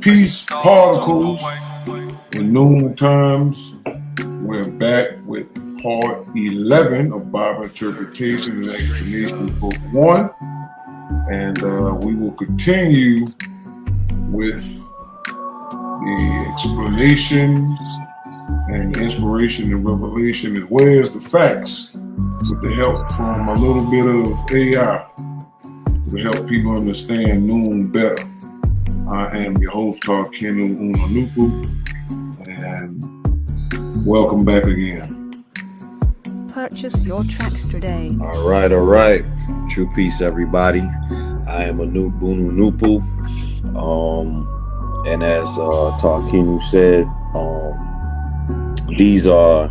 Peace particles in noon times. We're back with part 11 of Bible Interpretation and Explanation, Book 1. And we will continue with the explanations and inspiration and revelation, as well as the facts, with the help from a little bit of AI to help people understand noon better. I am your host, Cain and welcome back again. Purchase your tracks today. All right. True peace, everybody. I am Bunu Nupu. And as Tarkinu said, these are,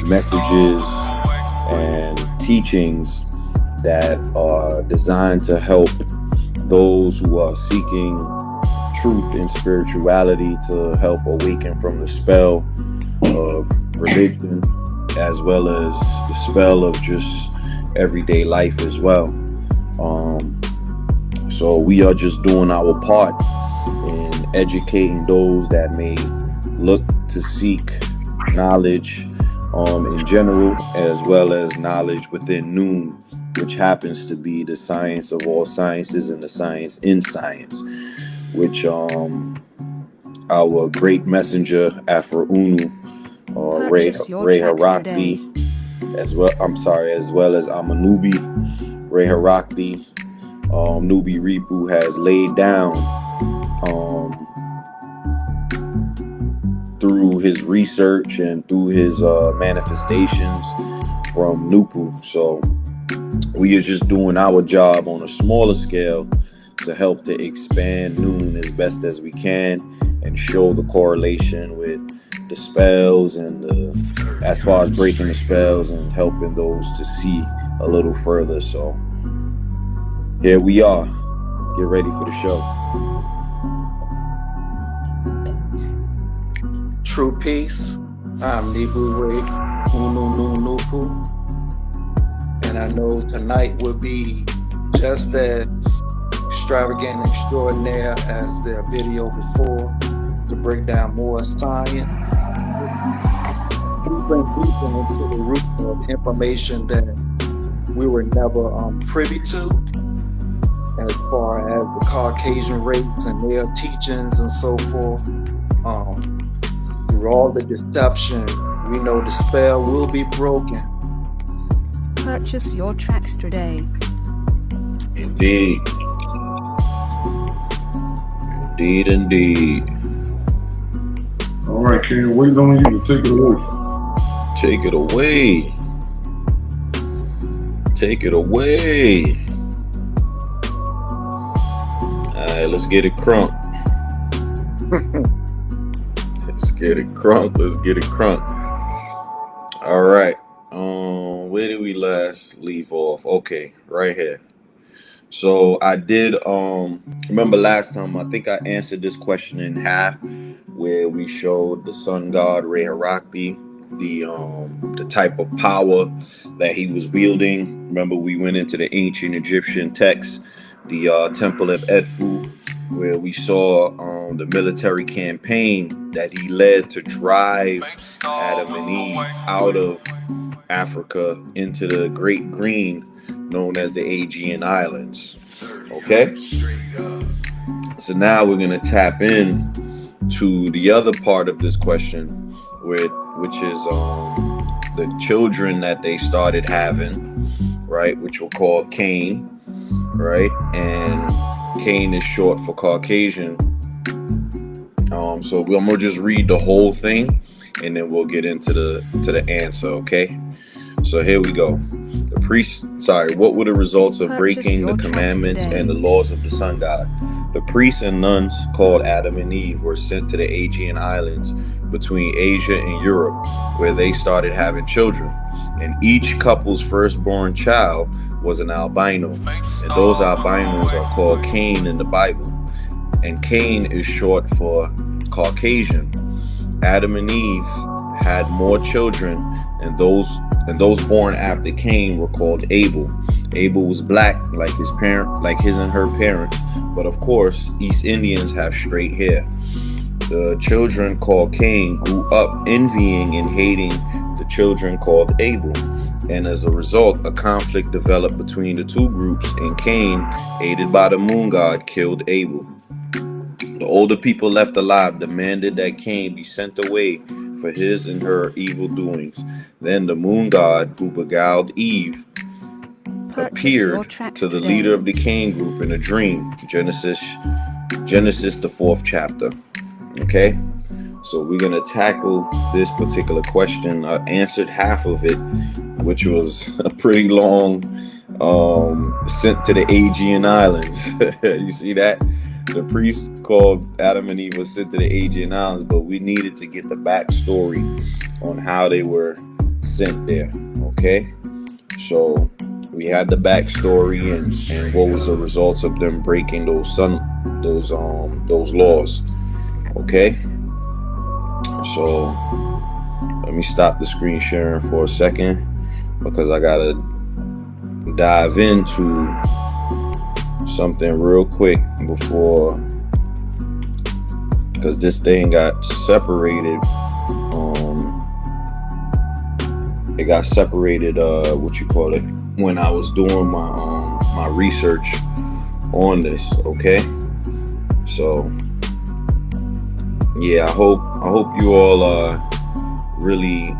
messages and teachings that are designed to help those who are seeking truth and spirituality, to help awaken from the spell of religion, as well as the spell of just everyday life as well. So we are just doing our part in educating those that may look to seek knowledge in general, as well as knowledge within Noon, which happens to be the science of all sciences and the science in science, which our great messenger Afro Unu, Ray Harakti, as well as Amanubi Ray Harakti, Nubi Ripu has laid down through his research and through his manifestations from Nupu. So we are just doing our job on a smaller scale to help to expand Noon as best as we can and show the correlation with the spells and as far as breaking the spells and helping those to see a little further. So here we are. Get ready for the show. True peace. I'm Nibu Ray Nupu. And I know tonight will be just as extravagant and extraordinary as their video before, to break down more science, deeper into the root of information that we were never privy to, as far as the Caucasian race and their teachings and so forth. Through all the deception, we know the spell will be broken. Purchase your tracks today. Indeed. All right, Cain, waiting on you to take it away. Take it away. All right, let's get it crunk. Let's get it crunk. All right. Where did we last leave off? Okay, right here. So I did remember last time, I think I answered this question in half, where we showed the sun god Ray Harakti, the type of power that he was wielding. Remember, we went into the ancient Egyptian text, the Temple of Edfu, where we saw the military campaign that he led to drive Adam and Eve out of Africa into the Great Green, known as the Aegean Islands. Okay? So now we're going to tap in to the other part of this question, which is the children that they started having, right, which were called Cain, right? And Cain is short for Caucasian. So I'm gonna just read the whole thing, and then we'll get into the answer. Okay, so here we go. The priest What were the results of Purchase breaking the your tracks commandments today. and the laws of the sun god? The priests and nuns called Adam and Eve were sent to the Aegean Islands between Asia and Europe, where they started having children. And each couple's firstborn child was an albino. And those albinos are called Cain in the Bible. And Cain is short for Caucasian. Adam and Eve had more children, and those born after Cain were called Abel. Abel was black like his and her parents, but of course East Indians have straight hair. The children called Cain grew up envying and hating the children called Abel, and as a result a conflict developed between the two groups, and Cain, aided by the moon god, killed Abel. The older people left alive demanded that Cain be sent away for his and her evil doings. Then the moon god, who beguiled Eve, appeared to the leader of the Cain group in a dream. Genesis the 4th chapter. Okay, so we're gonna tackle this particular question. I answered half of it, which was a pretty long, sent to the Aegean Islands. You see that? The priest called Adam and Eve was sent to the Aegean Islands, but we needed to get the backstory on how they were sent there. Okay, so we had the backstory and what was the results of them breaking those laws. Okay, so let me stop the screen sharing for a second because I gotta dive into something real quick before, because this thing got separated. It got separated, when I was doing my research on this. Okay, so yeah, I hope you all are really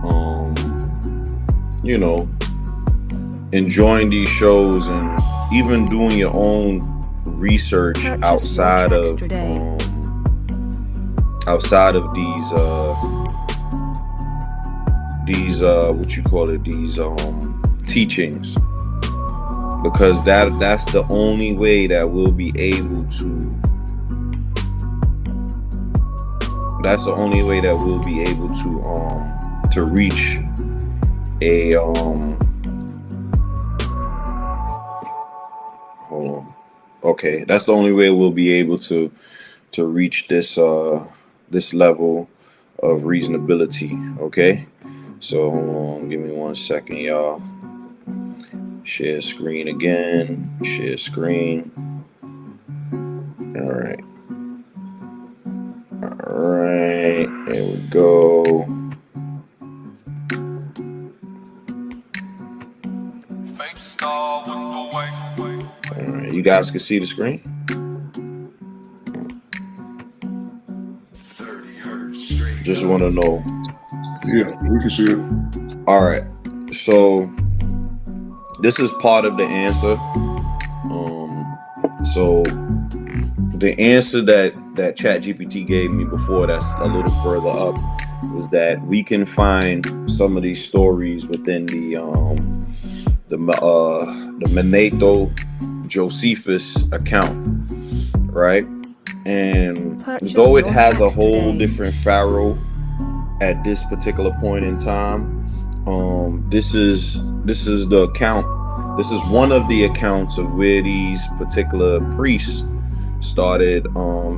enjoying these shows and even doing your own research outside of these teachings, because that's the only way that we'll be able to reach a hold on. Okay, that's the only way we'll be able to reach this level of reasonability. Okay, so hold on, give me 1 second, y'all. Share screen again. Share screen. All right, there we go. All right, you guys can see the screen? Just want to know. Yeah, we can see it. All right, so this is part of the answer. So the answer that ChatGPT gave me before, that's a little further up, was that we can find some of these stories within the Manetho Josephus account, right? And though it has a whole different pharaoh at this particular point in time, this is the account. This is one of the accounts of where these particular priests started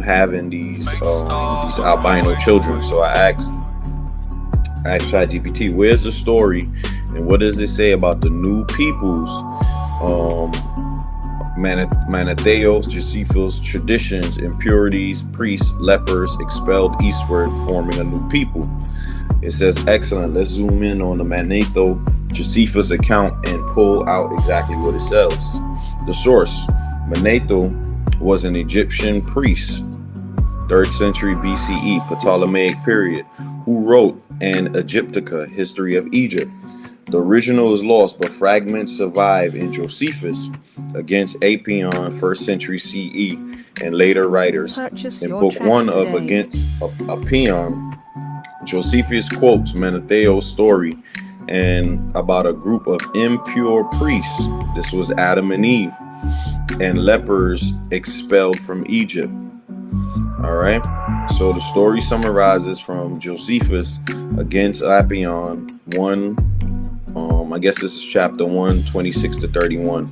having these albino children. So I asked ChatGPT, where's the story and what does it say about the new peoples, Manetho Josephus traditions, impurities, priests, lepers expelled eastward, forming a new people? It says, excellent. Let's zoom in on the Manetho Josephus account and pull out exactly what it says. The source: Manetho was an Egyptian priest, 3rd century BCE, Ptolemaic period, who wrote an Egyptica, History of Egypt. The original is lost, but fragments survive in Josephus against Apion, 1st century CE, and later writers. In Book 1 of Against Apion, Josephus quotes Manetho's story and about a group of impure priests. This was Adam and Eve, and lepers expelled from Egypt. All right. So the story summarizes from Josephus against Apion 1. I guess this is chapter 1, 26 to 31.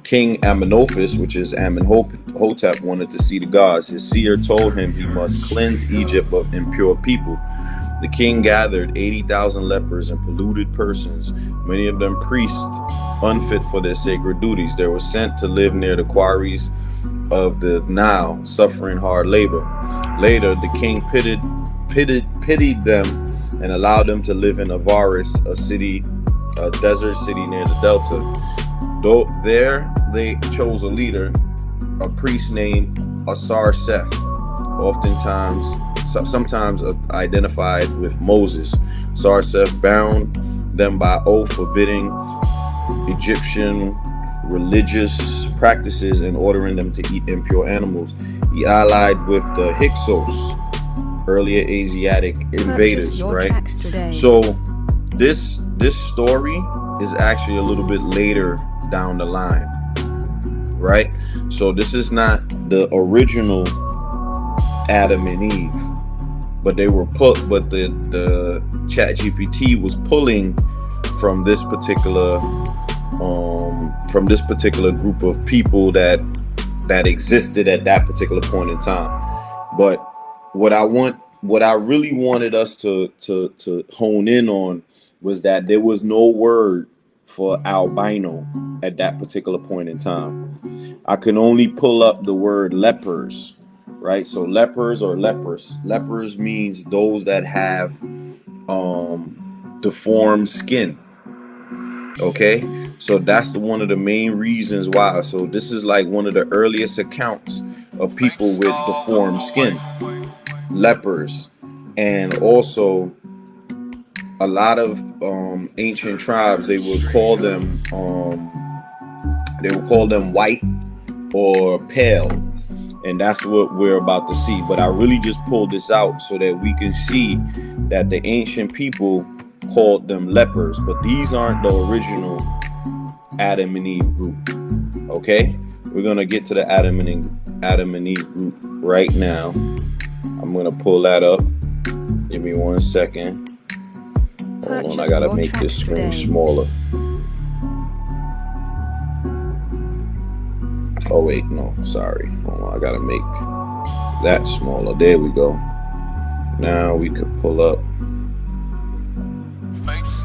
King Amenophis, which is Amenhotep, wanted to see the gods. His seer told him he must cleanse Egypt of impure people. The king gathered 80,000 lepers and polluted persons, many of them priests, unfit for their sacred duties. They were sent to live near the quarries of the Nile, suffering hard labor. Later, the king pitied them and allowed them to live in Avaris, a desert city near the delta. Though there they chose a leader, a priest named Asar Seth, sometimes identified with Moses. Sarseth bound them by oath, forbidding Egyptian religious practices and ordering them to eat impure animals. He allied with the Hyksos, earlier Asiatic invaders, right? So this story is actually a little bit later down the line, right? So this is not the original Adam and Eve, but the ChatGPT was pulling from this particular group of people that existed at that particular point in time. But what I really wanted us to hone in on was that there was no word for albino at that particular point in time. I can only pull up the word lepers, right? So lepers or leprous. Lepers means those that have deformed skin. Okay, so that's one of the main reasons why. So this is like one of the earliest accounts of people with deformed skin, lepers. And also a lot of ancient tribes, they would call them white or pale, and that's what we're about to see. But I really just pulled this out so that we can see that the ancient people called them lepers, but these aren't the original Adam and Eve group. Okay, we're gonna get to the Adam and Eve group right now. I'm gonna pull that up. Give me 1 second. Hold on, I gotta make this screen smaller. Oh wait, no, sorry. Hold on, I gotta make that smaller. There we go. Now we could pull up.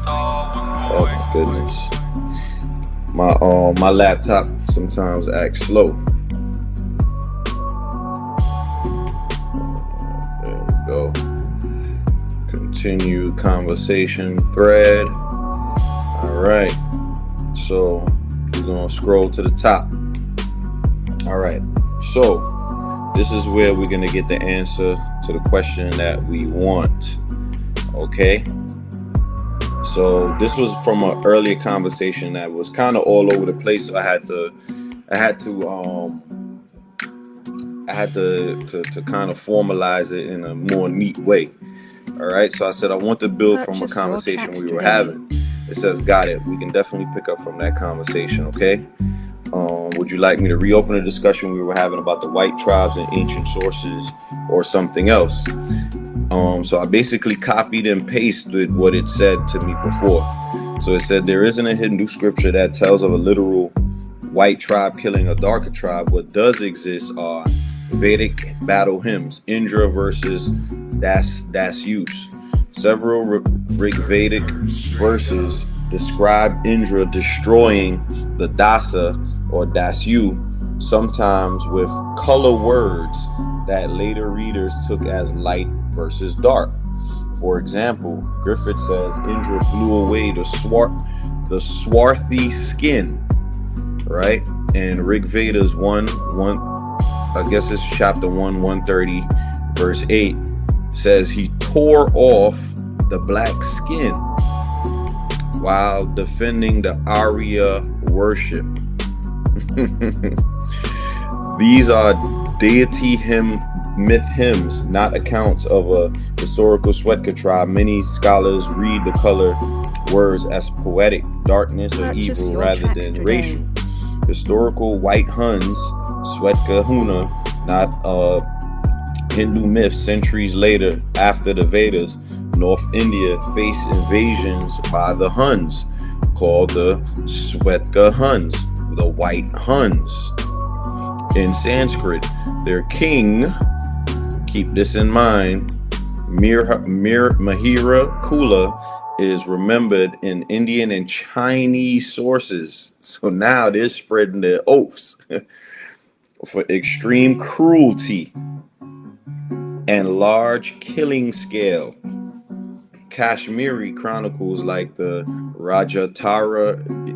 Oh my goodness. My laptop sometimes acts slow. There we go. Continue conversation thread. All right. So we're gonna scroll to the top. All right. So this is where we're gonna get the answer to the question that we want. Okay. So this was from an earlier conversation that was kind of all over the place. So I had to kind of formalize it in a more neat way. All right. So I said I want to build from a conversation we were having. It says, got it. We can definitely pick up from that conversation. Okay. Would you like me to reopen the discussion we were having about the white tribes and ancient sources, or something else? So I basically copied and pasted what it said to me before. So it said there isn't a Hindu scripture that tells of a literal white tribe killing a darker tribe. What does exist are Vedic battle hymns, Indra versus Dasyus. Several Vedic verses describe Indra destroying the Dasa or Dasyu, sometimes with color words that later readers took as light versus dark. For example, Griffith says Indra blew away the swarthy skin, right? And Rig Veda's 1, I guess it's chapter 1, 130, verse 8, says he tore off the black skin while defending the Arya worship. These are deity hymn myth hymns, not accounts of a historical Swetka tribe. Many scholars read the color words as poetic, darkness, or Purchase evil your rather tracks than today. racial. Historical white Huns, Swetka Huna, not Hindu myth. Centuries later, after the Vedas, North India faced invasions by the Huns, called the Swetka Huns, the white Huns. In Sanskrit, their king, keep this in mind, Mahira Kula, is remembered in Indian and Chinese sources. So now they're spreading their oaths for extreme cruelty and large killing scale. Kashmiri chronicles like the Raja Taranjini,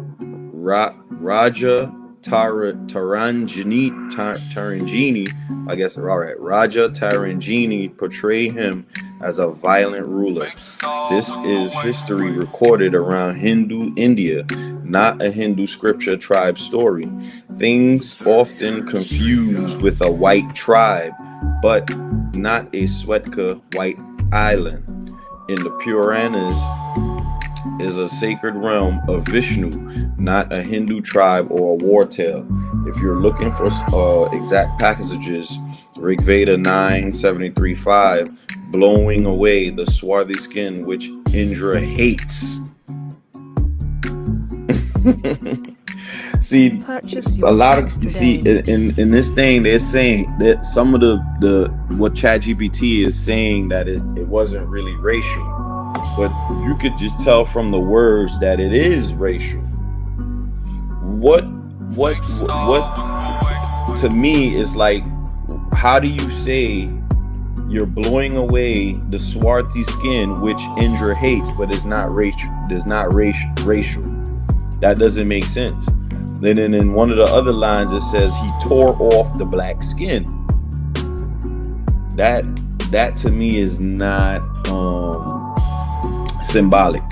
I guess, all right, Raja Taranjini portray him as a violent ruler. This is history recorded around Hindu India, not a Hindu scripture tribe story. Things often confused with a white tribe, but not a Swetka white island. In the Puranas is a sacred realm of Vishnu, not a Hindu tribe or a war tale. If you're looking for exact passages, Rig Veda 9:73-5, blowing away the swarthy skin which Indra hates. See, a lot of, you see, in this thing, they're saying that some of the what ChatGPT is saying that it wasn't really racial, but you could just tell from the words that it is racial. What to me is like, how do you say you're blowing away the swarthy skin which Indra hates, but it's not racial? It's not racial. That doesn't make sense. Then in one of the other lines it says he tore off the black skin. That to me is not symbolic.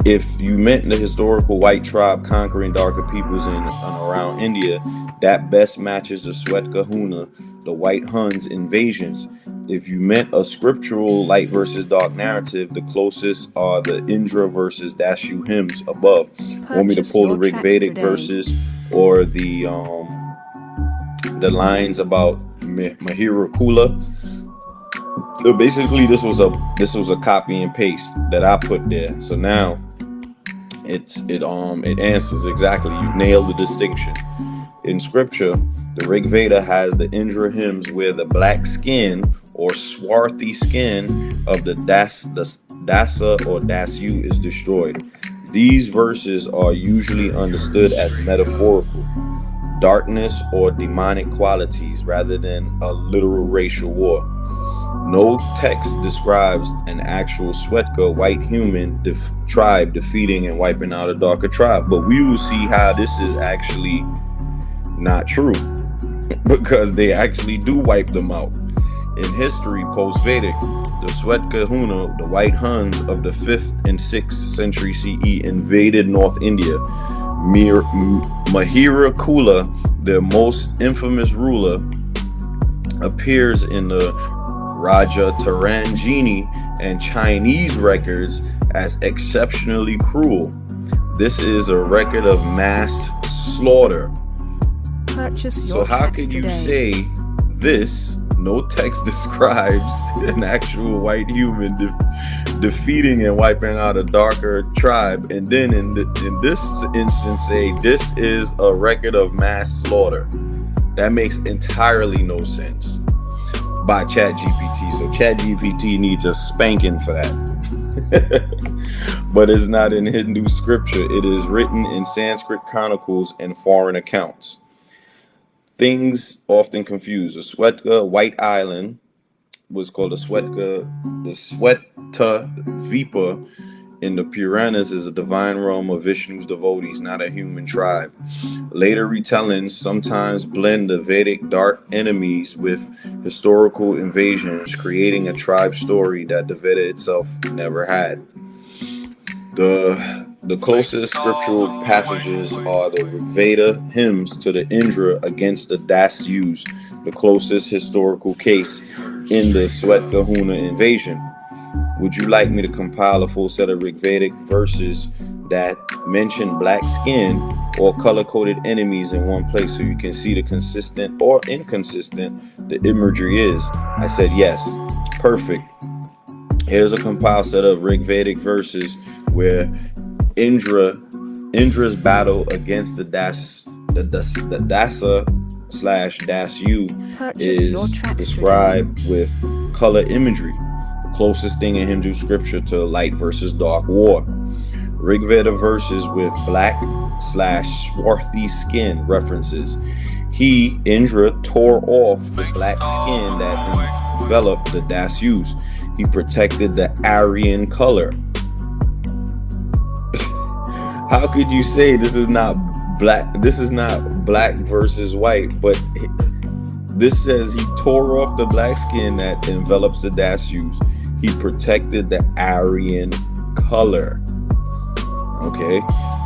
If you meant the historical white tribe conquering darker peoples in and around India, that best matches the Swetka Huna, the white Huns invasions. If you meant a scriptural light versus dark narrative, the closest are the Indra versus Dashu hymns above. Want me to pull the Rig Vedic verses or the lines about Mahira Kula? So basically, this was a copy and paste that I put there. So now it answers exactly. You've nailed the distinction. In scripture, the Rig Veda has the Indra hymns where the black skin or swarthy skin of the Dasa or Dasu is destroyed. These verses are usually understood as metaphorical, darkness or demonic qualities rather than a literal racial war. No text describes an actual Swetka white human tribe defeating and wiping out a darker tribe, but we will see how this is actually not true, because they actually do wipe them out. In history, post-Vedic, the Swetka Huna, the white Huns of the 5th and 6th century CE, invaded North India. Mahira Kula, their most infamous ruler, appears in the Raja Taranjini and Chinese records as exceptionally cruel. This is a record of mass slaughter. So how can you say this? No text describes an actual white human defeating and wiping out a darker tribe, and then in this instance say this is a record of mass slaughter. That makes entirely no sense by ChatGPT. So ChatGPT needs a spanking for that. But it's not in Hindu scripture. It is written in Sanskrit chronicles and foreign accounts. Things often confused. The Swetka white island was called the Sweta Vipa in the Puranas is a divine realm of Vishnu's devotees, not a human tribe. Later retellings sometimes blend the Vedic dark enemies with historical invasions, creating a tribe story that the Veda itself never had. The closest scriptural passages are the Rig Veda hymns to the Indra against the Dasyus, the closest historical case in the Swetkahuna invasion. Would you like me to compile a full set of Rig Vedic verses that mention black skin or color-coded enemies in one place so you can see the consistent or inconsistent the imagery is? I said yes. Perfect. Here's a compiled set of Rig Vedic verses where Indra's battle against the Dasa / Dasu is described with color imagery, the closest thing in Hindu scripture to light versus dark war. Rig Veda verses with black / swarthy skin references. Indra, tore off the black skin that enveloped the Dasyus. He protected the Aryan color. How could you say this is not black? This is not black versus white, but this says he tore off the black skin that envelops the Dasyus. He protected the Aryan color. Okay,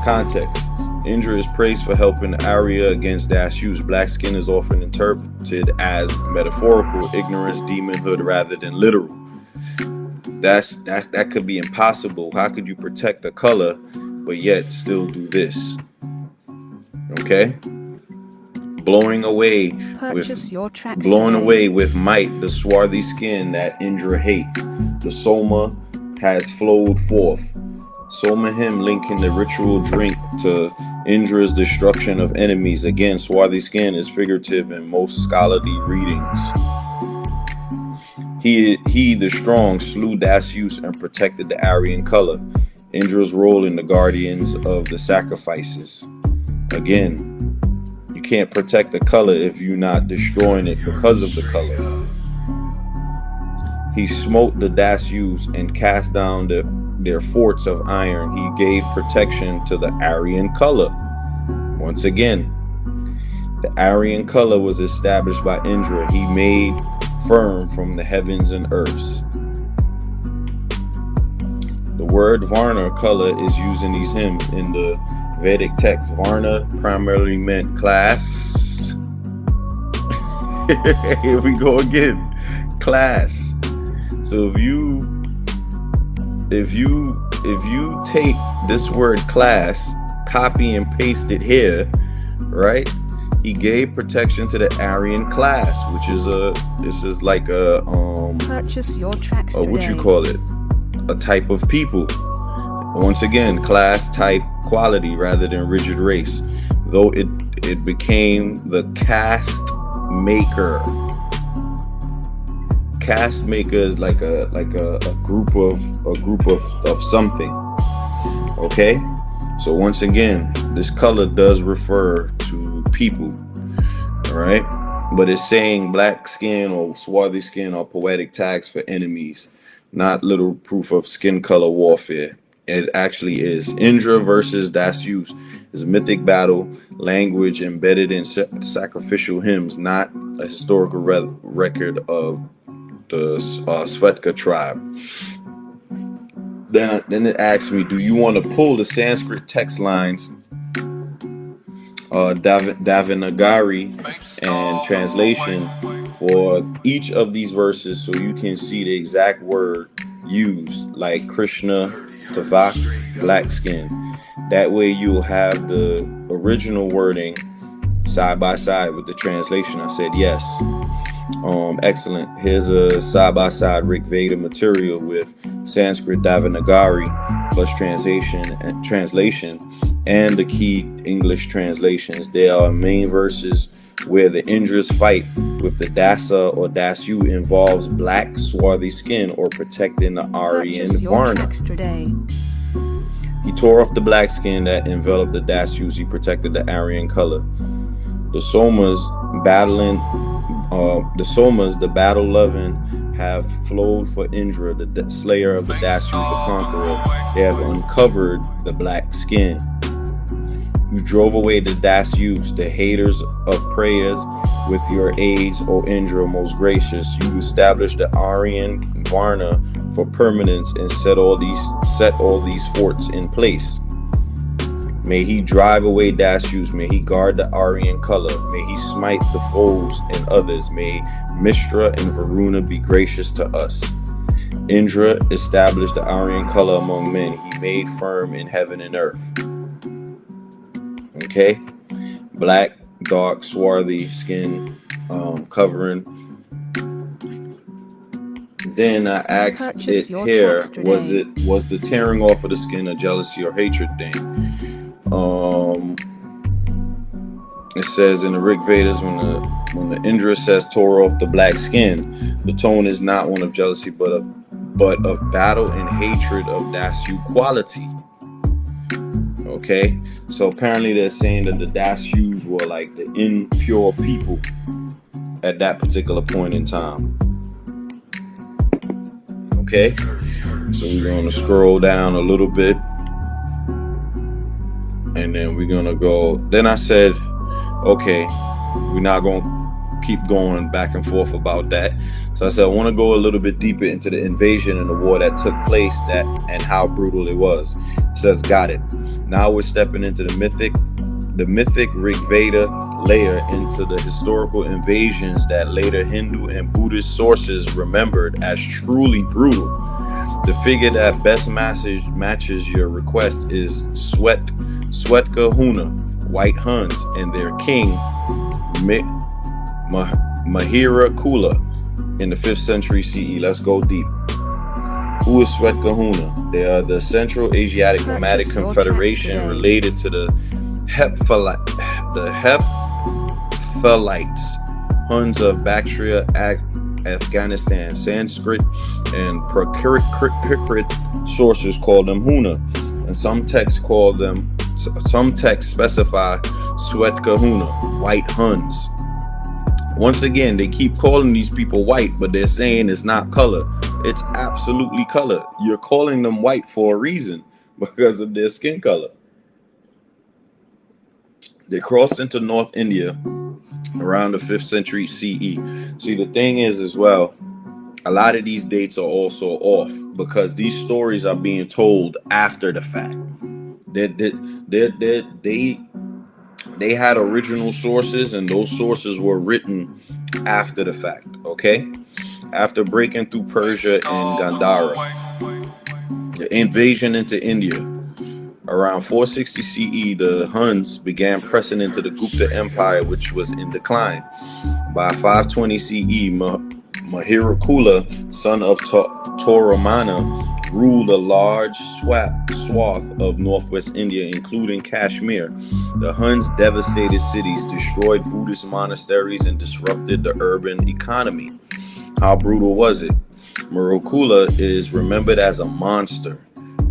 context. Indra is praised for helping Arya against Dasyus. Black skin is often interpreted as metaphorical, ignorance, demonhood, rather than literal. That could be impossible. How could you protect the color but yet still do this? Okay, blowing away with might the swarthy skin that Indra hates. The Soma has flowed forth. Soma hymn linking the ritual drink to Indra's destruction of enemies. Again, swarthy skin is figurative in most scholarly readings. He the strong slew Dasyus and protected the Aryan color. Indra's role in the guardians of the sacrifices. Again, you can't protect the color if you're not destroying it because of the color. He smote the Dasyus and cast down their forts of iron. He gave protection to the Aryan color. Once again, the Aryan color was established by Indra. He made firm from the heavens and earths. The word Varna, color, is used in these hymns. In the Vedic text, Varna primarily meant class. Here we go again. Class. So if you take this word class, copy and paste it here, right? He gave protection to the Aryan class, which is like a purchase your tracks today. What you call it? A type of people. Once again, class, type, quality rather than rigid race. Though it became the caste maker. Caste maker is like a group of something. Okay? So once again, this color does refer to people. All right? But it's saying black skin or swarthy skin are poetic tags for enemies, not literal proof of skin color warfare. It actually is. Indra versus Dasyus is a mythic battle, language embedded in sacrificial hymns, not a historical record of the Svetka tribe. Then it asks me, do you want to pull the Sanskrit text lines, Devanagari and translation for each of these verses so you can see the exact word used, like Krishna, Tavak, black skin. That way you'll have the original wording side by side with the translation. I said yes. Excellent. Here's a side-by-side Rig Veda material with Sanskrit Devanagari plus translation and the key English translations. There are main verses where the Indras fight with the Dasa or Dasu involves black swarthy skin or protecting the Aryan Varna. He tore off the black skin that enveloped the Dasyus. He protected the Aryan color. The Somas, the battle-loving, have flowed for Indra, the slayer of the Dasyus, the conqueror. They have uncovered the black skin. You drove away the Dasyus, the haters of prayers, with your aids, O Indra, most gracious. You established the Aryan Varna for permanence and set all these forts in place. May he drive away Dasyus. May he guard the Aryan color. May he smite the foes and others. May Mishra and Varuna be gracious to us. Indra established the Aryan color among men. He made firm in heaven and earth. Okay? Black, dark, swarthy skin covering. Then I asked Purchase it your here, tracks today. was the tearing off of the skin a jealousy or hatred thing? It says in the Rig Vedas, when the Indra says tore off the black skin, the tone is not one of jealousy, but of battle and hatred of Dasyu quality. Okay, so apparently they're saying that the Dasyus were like the impure people at that particular point in time. Okay, so we're gonna scroll down a little bit, and then we're gonna go. Then I said, okay, we're not gonna keep going back and forth about that. So I said I want to go a little bit deeper into the invasion and the war that took place, and how brutal it was. It says, got it. Now we're stepping into the mythic Rig Veda layer, into the historical invasions that later Hindu and Buddhist sources remembered as truly brutal. The figure that best matches your request is Swetka White Huns, and their king Mahira Kula in the 5th century CE. Let's go deep. Who is Swetka? They are the Central Asiatic nomadic confederation related to the Hephthalites, Huns of Bactria, Afghanistan. Sanskrit and Prakrit sources call them Huna, and some texts specify Swetka Huna, white Huns. Once again, they keep calling these people white, but they're saying it's not color. It's absolutely color. You're calling them white for a reason, because of their skin color. They crossed into North India around the 5th century CE. See, the thing is as well, a lot of these dates are also off because these stories are being told after the fact. They had original sources, and those sources were written after the fact, okay? After breaking through Persia and Gandhara, the invasion into India. Around 460 CE, the Huns began pressing into the Gupta Empire, which was in decline. By 520 CE, Mahirakula, son of Toramana, ruled a large swath of northwest India, including Kashmir. The Huns devastated cities, destroyed Buddhist monasteries, and disrupted the urban economy. How brutal was it? Mahirakula is remembered as a monster,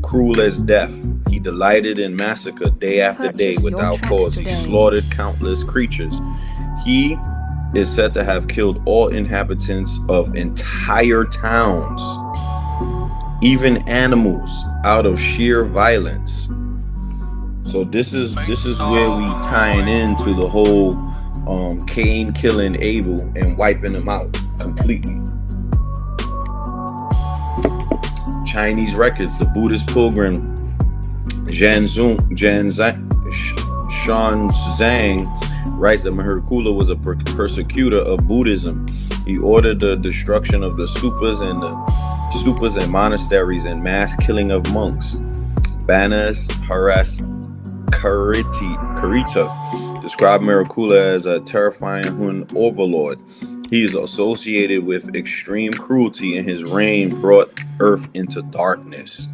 cruel as death. He delighted in massacre day after day without cause. He slaughtered countless creatures. He is said to have killed all inhabitants of entire towns, even animals, out of sheer violence. So this is where we tying into the whole Cain killing Abel and wiping them out completely. Chinese records, the Buddhist pilgrim Shanzang writes that Mahirakula was a persecutor of Buddhism. He ordered the destruction of the stupas and monasteries and mass killing of monks. Banas Haras Karita described Mahirakula as a terrifying Hun overlord. He is associated with extreme cruelty, and his reign brought earth into darkness.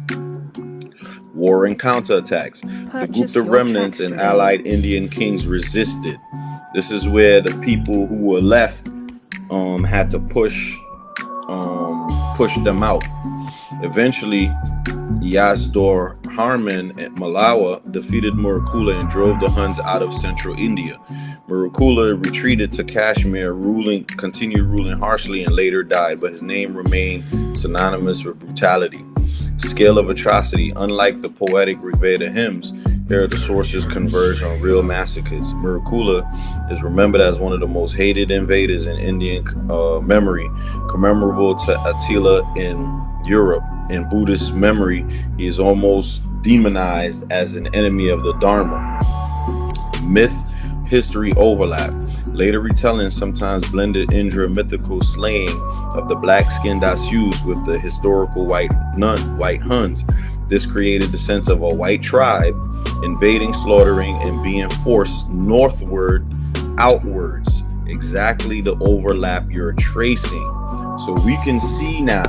War and counterattacks. The Gupta remnants and allied Indian kings resisted. This is where the people who were left had to push them out. Eventually, Yazdor Harman at Malawa defeated Mahirakula and drove the Huns out of central India. Mahirakula retreated to Kashmir, continued ruling harshly, and later died, but his name remained synonymous with brutality. Scale of atrocity. Unlike the poetic Rig Veda hymns, Here the sources converge on real massacres. Miracula is remembered as one of the most hated invaders in Indian memory, commemorable to Attila in Europe. In Buddhist memory, he is almost demonized as an enemy of the Dharma. Myth history overlap. Later retellings sometimes blended Indra mythical slaying of the black-skinned Dasyus with the historical white Huns. This created the sense of a white tribe invading, slaughtering, and being forced northward, outwards. Exactly the overlap you're tracing. So we can see now,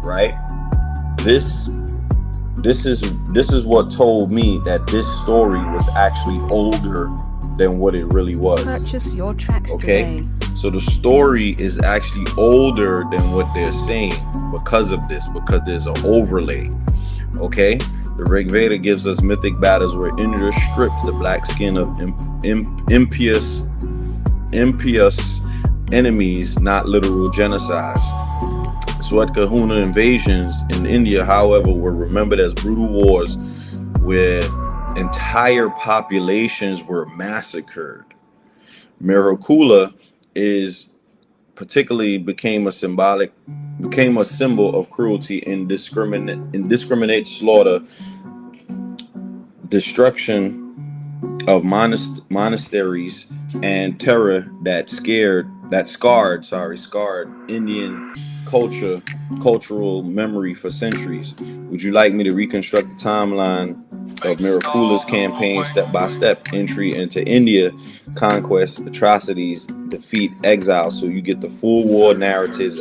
right? This is what told me that this story was actually older than what it really was. Purchase your tracks Okay, today. so the story is actually older than what they're saying because of this, because there's an overlay. Okay, the Rig Veda gives us mythic battles where Indra stripped the black skin of impious enemies, not literal genocides. Swetkahuna invasions in India, however, were remembered as brutal wars where entire populations were massacred. Miracula is particularly became a symbol of cruelty, indiscriminate slaughter, destruction of monasteries, and terror that scarred Indian cultural memory for centuries. Would you like me to reconstruct the timeline of Miracula's campaign step by step, entry into India, conquest, atrocities, defeat, exile, so you get the full war narratives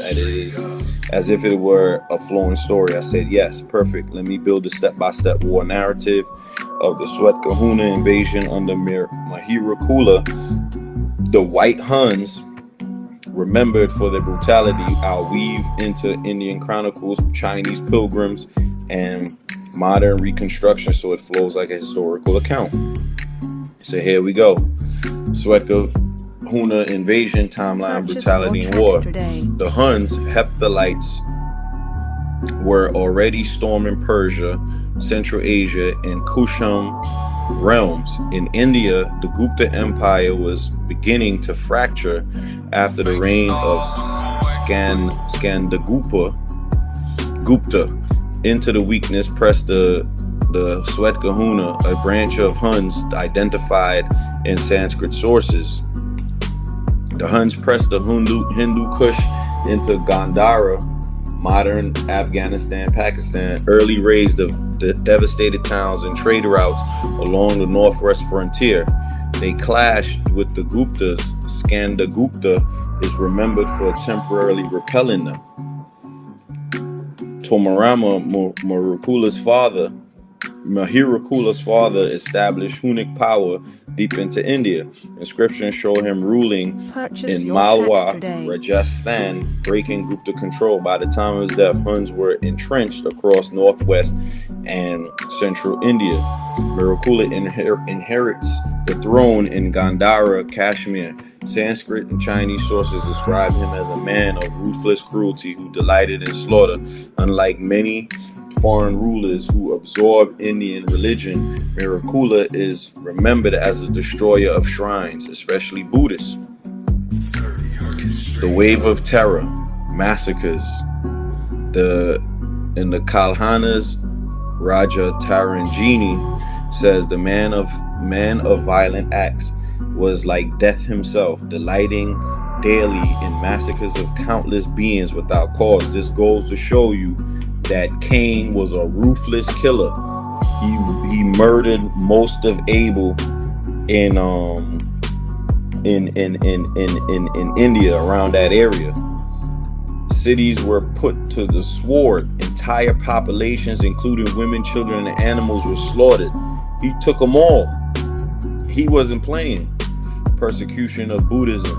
as if it were a flowing story? I said yes, perfect. Let me build a step-by-step war narrative of the Swetkahuna invasion under Mihirakula. The white Huns, remembered for their brutality, I'll weave into Indian chronicles, Chinese pilgrims, and modern reconstruction so it flows like a historical account. So here we go. Swetkahuna invasion, timeline, brutality, and war. The Huns, Hephthalites, were already storming Persia, Central Asia, and Kushum realms. In India, the Gupta Empire was beginning to fracture after the reign of Gupta. Into the weakness pressed the Swetkahuna, a branch of Huns identified in Sanskrit sources. The Huns pressed the Hindu Kush into Gandhara, modern Afghanistan, Pakistan, early razed the devastated towns and trade routes along the northwest frontier. They clashed with the Guptas. Skandagupta is remembered for temporarily repelling them. Tomarama, Mihirakula's father, established Hunnic power deep into India. Inscriptions show him ruling in Malwa, Rajasthan, breaking Gupta control. By the time of his death, Huns were entrenched across northwest and central India. Miracula inherits the throne in Gandhara, Kashmir. Sanskrit and Chinese sources describe him as a man of ruthless cruelty who delighted in slaughter. Unlike many foreign rulers who absorbed Indian religion, Miracula is remembered as a destroyer of shrines, especially Buddhist. The wave of terror, massacres. In the Kalhanas, Raja Taranjini says the man of violent acts was like death himself, delighting daily in massacres of countless beings without cause. This goes to show you that Cain was a ruthless killer. He murdered most of Abel in India, around that area. Cities were put to the sword. Entire populations, including women, children, and animals, were slaughtered. He took them all. He wasn't playing. Persecution of Buddhism.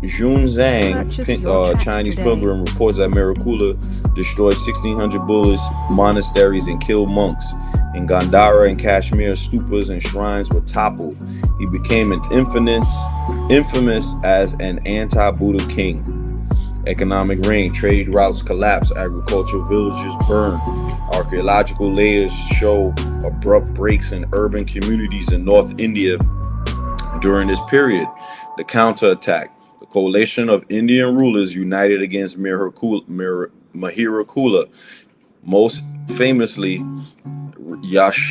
Junzang, Chinese pilgrim, reports that Miracula destroyed 1,600 Buddhist monasteries and killed monks. In Gandhara and Kashmir, stupas and shrines were toppled. He became infamous as an anti-Buddha king. Economic reign, trade routes collapse, agricultural villages burn. Archaeological layers show abrupt breaks in urban communities in North India during this period. The counterattack. The coalition of Indian rulers united against Mihirakula, most famously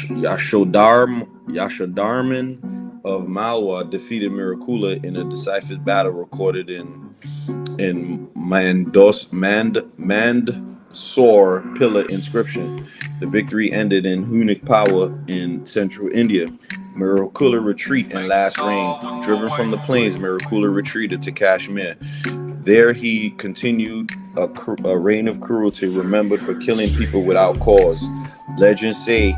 Yashodarman of Malwa defeated Mihirakula in a decisive battle recorded in Mandsaur pillar inscription. The victory ended in Hunnic power in central India. Mihirakula retreat and last reign. Driven from the plains, Mihirakula retreated to Kashmir. There he continued a reign of cruelty, remembered for killing people without cause. Legends say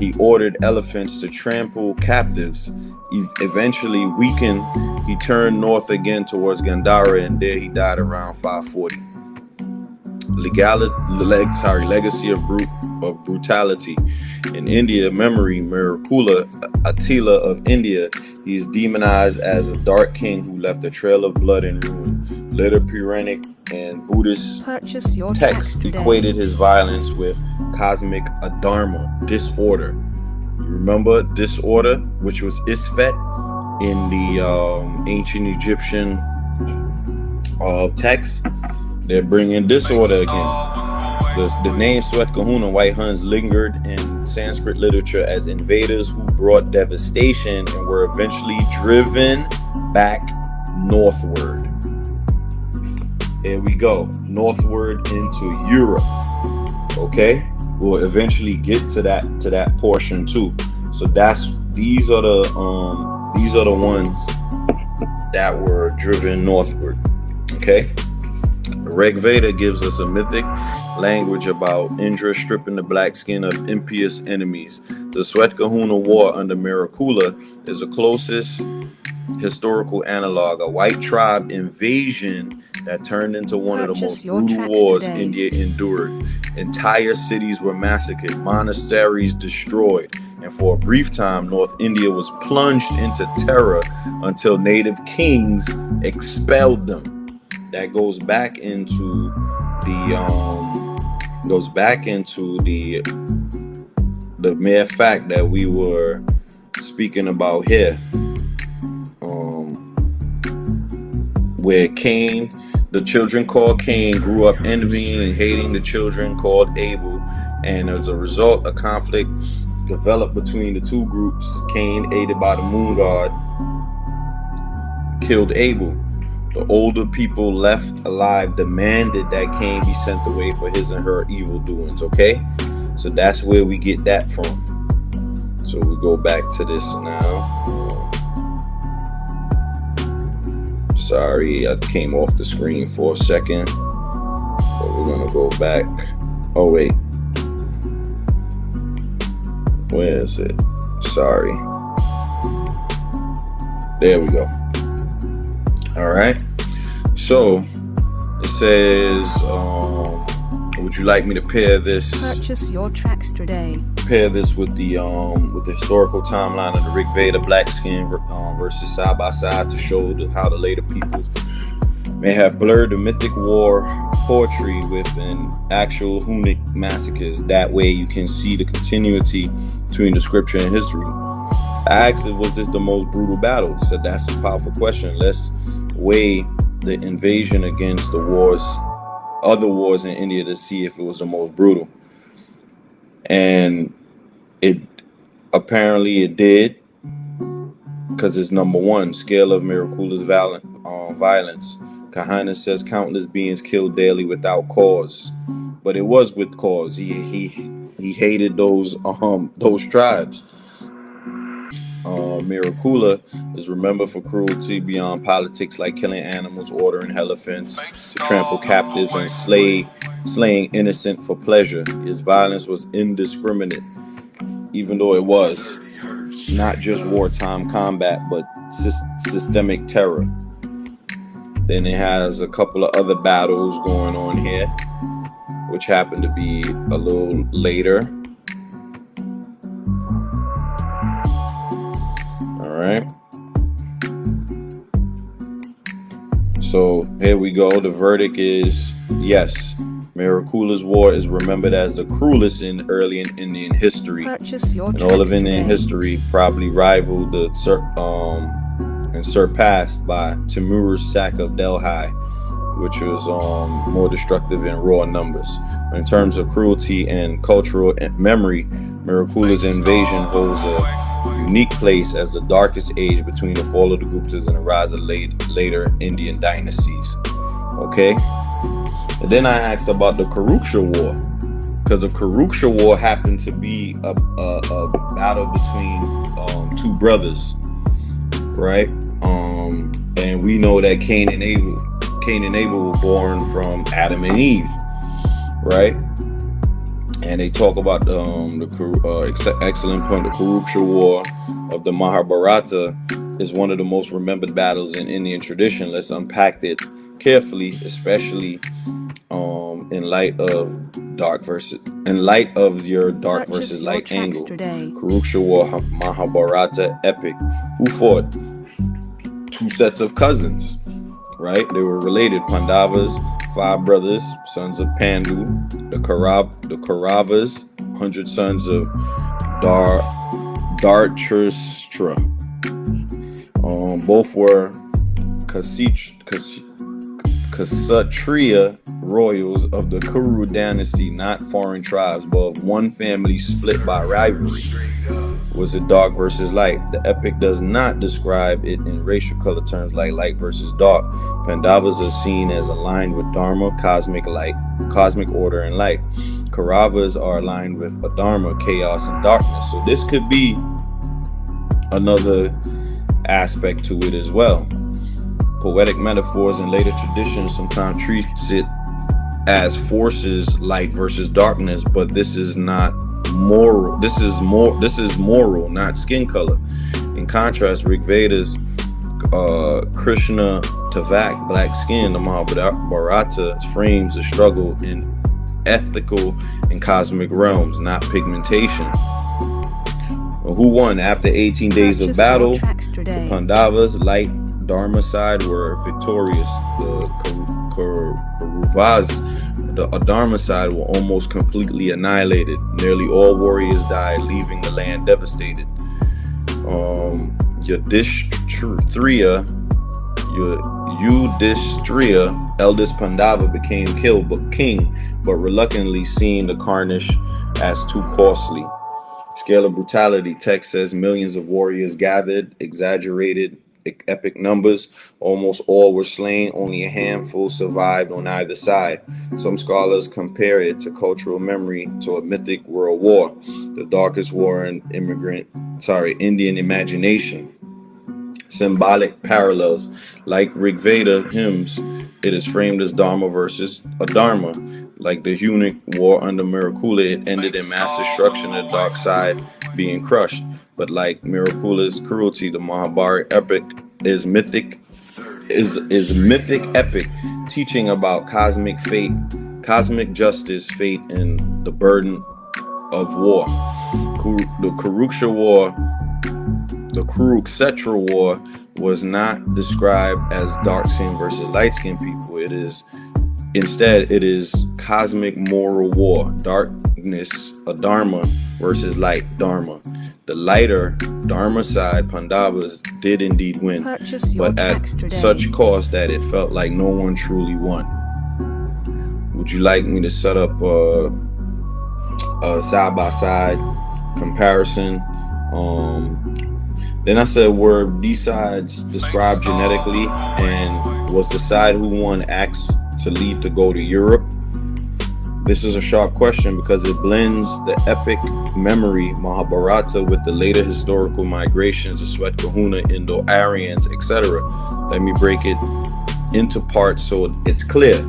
he ordered elephants to trample captives. Eventually weakened, he turned north again towards Gandhara, and there he died around 540. Legacy of brutality. In India, memory, Mihirakula, Attila of India, he is demonized as a dark king who left a trail of blood and ruin. Later Puranic and Buddhist texts equated his violence with cosmic adharma, disorder. You remember disorder, which was Isfet in the ancient Egyptian text? They're bringing disorder again. The name Swet Kahuna, White Huns, lingered in Sanskrit literature as invaders who brought devastation and were eventually driven back northward. Here we go, northward into Europe. Okay, we'll eventually get to that portion too. So these are the ones that were driven northward. Okay. The Rig Veda gives us a mythic language about Indra stripping the black skin of impious enemies. The Swet Kahuna War under Mihirakula is the closest historical analog, a white tribe invasion that turned into one of the most brutal wars India endured. Entire cities were massacred, monasteries destroyed, and for a brief time, North India was plunged into terror until native kings expelled them. That goes back into the mere fact that we were speaking about here, where Cain, the children called Cain, grew up envying and hating the children called Abel, and as a result, a conflict developed between the two groups. Cain, aided by the moon god, killed Abel. The older people left alive demanded that Cain be sent away for his and her evil doings, okay? So that's where we get that from. So we go back to this now. Sorry, I came off the screen for a second. But we're gonna go back. Oh, wait. Where is it? Sorry. There we go. All right. So it says, would you like me to pair this? Purchase your tracks today. Pair this with the historical timeline of the Rig Veda black skin versus side by side to show how the later peoples may have blurred the mythic war poetry with an actual Hunnic massacres. That way you can see the continuity between the scripture and history. I asked, was this the most brutal battle? So that's a powerful question. Let's weigh the invasion against the other wars in India to see if it was the most brutal. And it did, because it's number one, scale of Mihirakula's violence. Kahana says countless beings killed daily without cause, but it was with cause. He hated those tribes. Mihirakula is remembered for cruelty beyond politics, like killing animals, ordering elephants to trample captives, and slaying innocent for pleasure. His violence was indiscriminate, even though it was not just wartime combat, but systemic terror. Then it has a couple of other battles going on here, which happened to be a little later. All right. So here we go. The verdict is yes. Miracula's War is remembered as the cruelest in early Indian history. Purchase your And all of tracks Indian today. history, probably rivaled and surpassed by Timur's sack of Delhi, which was more destructive in raw numbers. In terms of cruelty and cultural memory, Miracula's invasion holds a unique place as the darkest age between the fall of the Guptas and the rise of later Indian dynasties. Okay? And then I asked about the Kuruksha War, because the Kuruksha War happened to be a battle between two brothers, right? And we know that Cain and Abel were born from Adam and Eve, right? And they talk about the excellent point. The Kuruksha War of the Mahabharata is one of the most remembered battles in Indian tradition. Let's unpack it carefully, especially in light of your dark Purchase versus your light tracks angle. today. Kuruksha War Mahabharata epic. Who fought? Two sets of cousins, right? They were related. Pandavas, 5 brothers, sons of Pandu. The Kauravas, 100 sons of Dhritarashtra. Both were Kshatriya royals of the Kuru dynasty, not foreign tribes, but of one family split by rivalry. Was it dark versus light? The epic does not describe it in racial color terms like light versus dark. Pandavas are seen as aligned with Dharma, cosmic order and light. Kauravas are aligned with Adharma, chaos and darkness. So this could be another aspect to it as well. Poetic metaphors in later traditions sometimes treats it as forces, light versus darkness, but this is not moral. This is moral, not skin color. In contrast, Rig Veda's Krishna Tavak, black skin, the Mahabharata frames the struggle in ethical and cosmic realms, not pigmentation. Who won? After 18 days of battle, the Pandavas, light Dharma side, were victorious. The Kauravas, the Adharma side, were almost completely annihilated. Nearly all warriors died, leaving the land devastated. Yudhishthira, eldest Pandava, became king, but reluctantly, seeing the carnage as too costly. Scale of brutality. Text says millions of warriors gathered, exaggerated epic numbers. Almost all were slain. Only a handful survived on either side. Some scholars compare it to cultural memory to a mythic world war, the darkest war in Indian imagination. Symbolic parallels. Like Rig Veda hymns, it is framed as Dharma versus Adharma. Like the Punic War under Miracula, it ended in mass destruction, the dark side being crushed. But like Miracula's cruelty, the Mahabharata epic is mythic epic, teaching about cosmic fate, cosmic justice, fate, and the burden of war. The Kuruksha War, the Kurukshetra War, was not described as dark skin versus light skinned people. Instead, it is cosmic moral war. Darkness, Adharma, versus light, Dharma. The lighter Dharma side, Pandavas, did indeed win, but at such cost that it felt like no one truly won. Would you like me to set up a side-by-side comparison? Then I said, were these sides described genetically, and was the side who won asked to leave to go to Europe? This is a sharp question because it blends the epic memory Mahabharata with the later historical migrations of Swet Kahuna, Indo-Aryans, etc. Let me break it into parts so it's clear.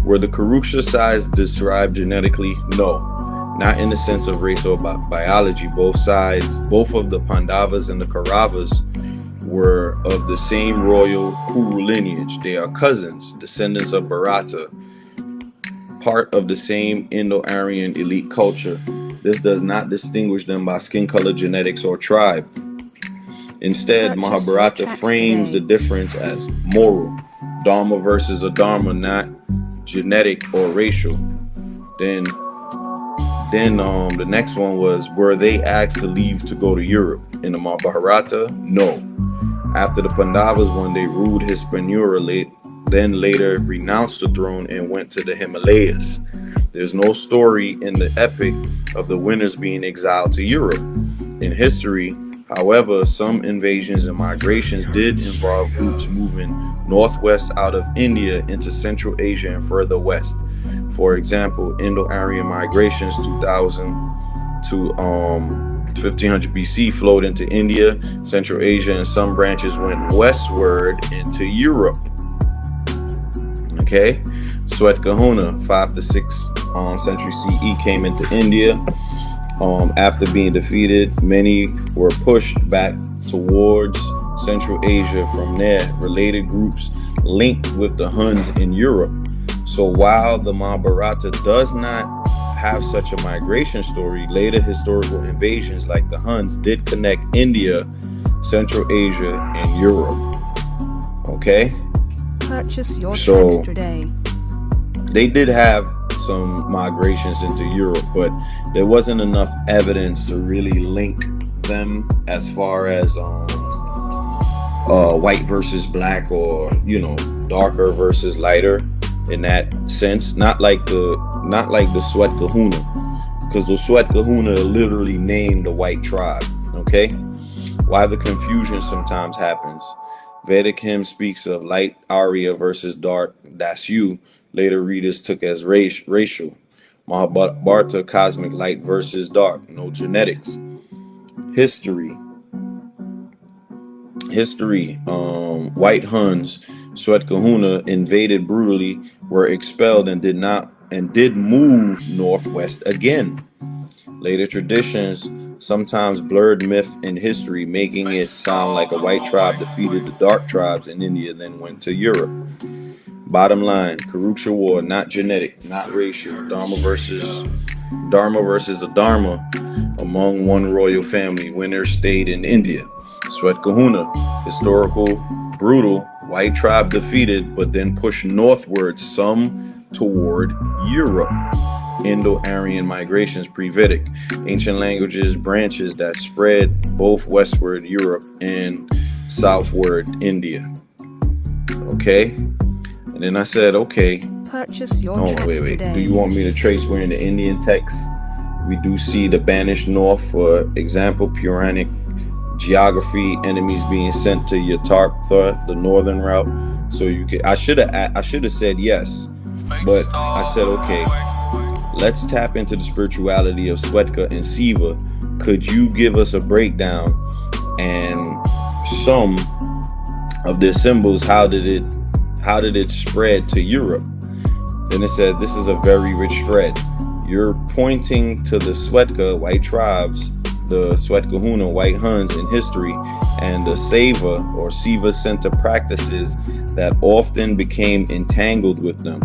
Were the Kuruksha sides described genetically? No, not in the sense of race or biology. Both of the Pandavas and the Kauravas were of the same royal Kuru lineage. They are cousins, descendants of Bharata, part of the same Indo-Aryan elite culture. This does not distinguish them by skin color, genetics, or tribe. Instead, Mahabharata frames the difference as moral. Dharma versus Adharma, not genetic or racial. Then the next one was, were they asked to leave to go to Europe? In the Mahabharata, no. After the Pandavas one day ruled Hispaniola, then later renounced the throne and went to the Himalayas. There's no story in the epic of the winners being exiled to Europe. In history, however, some invasions and migrations did involve groups moving northwest out of India into Central Asia and further west. For example, Indo-Aryan migrations 2000 to 1500 BC flowed into India, Central Asia, and some branches went westward into Europe. Okay, Swet Kahuna, 5th to 6th century CE, came into India. After being defeated, many were pushed back towards Central Asia. From there, related groups linked with the Huns in Europe. So while the Mahabharata does not have such a migration story, later historical invasions like the Huns did connect India, Central Asia, and Europe. Okay? Purchase your tracks today. They did have some migrations into Europe, but there wasn't enough evidence to really link them as far as white versus black, or darker versus lighter in that sense. Not like the Swet Kahuna, because the Swet Kahuna literally named a white tribe. Okay, why the confusion sometimes happens. Vedic hymn speaks of light Arya versus dark Dasyu. Later readers took as racial. Mahabharata, cosmic light versus dark, no genetics. History, white Huns, Swet Kahuna, invaded brutally, were expelled, and did move northwest again. Later traditions sometimes blurred myth and history, making it sound like a white tribe defeated the dark tribes in India, then went to Europe. Bottom line, Kuruksha war, not genetic, not racial. Dharma versus Adharma among one royal family. Winners stayed in India. Swet Kahuna, historical, brutal, white tribe defeated, but then pushed northward, some toward Europe. Indo-Aryan migrations, pre-Vedic. Ancient languages, branches that spread both westward Europe and southward India. Okay? And then I said, okay. Purchase your tracks wait. today. Do you want me to trace where in the Indian text we do see the banished north? For example, Puranic geography, enemies being sent to Yatartha, the northern route. So you could. I should have said yes, but I said okay. Let's tap into the spirituality of Swetka and Siva. Could you give us a breakdown and some of their symbols? How did it spread to Europe? Then it said, this is a very rich thread. You're pointing to the Swetka, white tribes, the Swet Kahuna, white Huns in history, and the Seva or Siva center practices that often became entangled with them.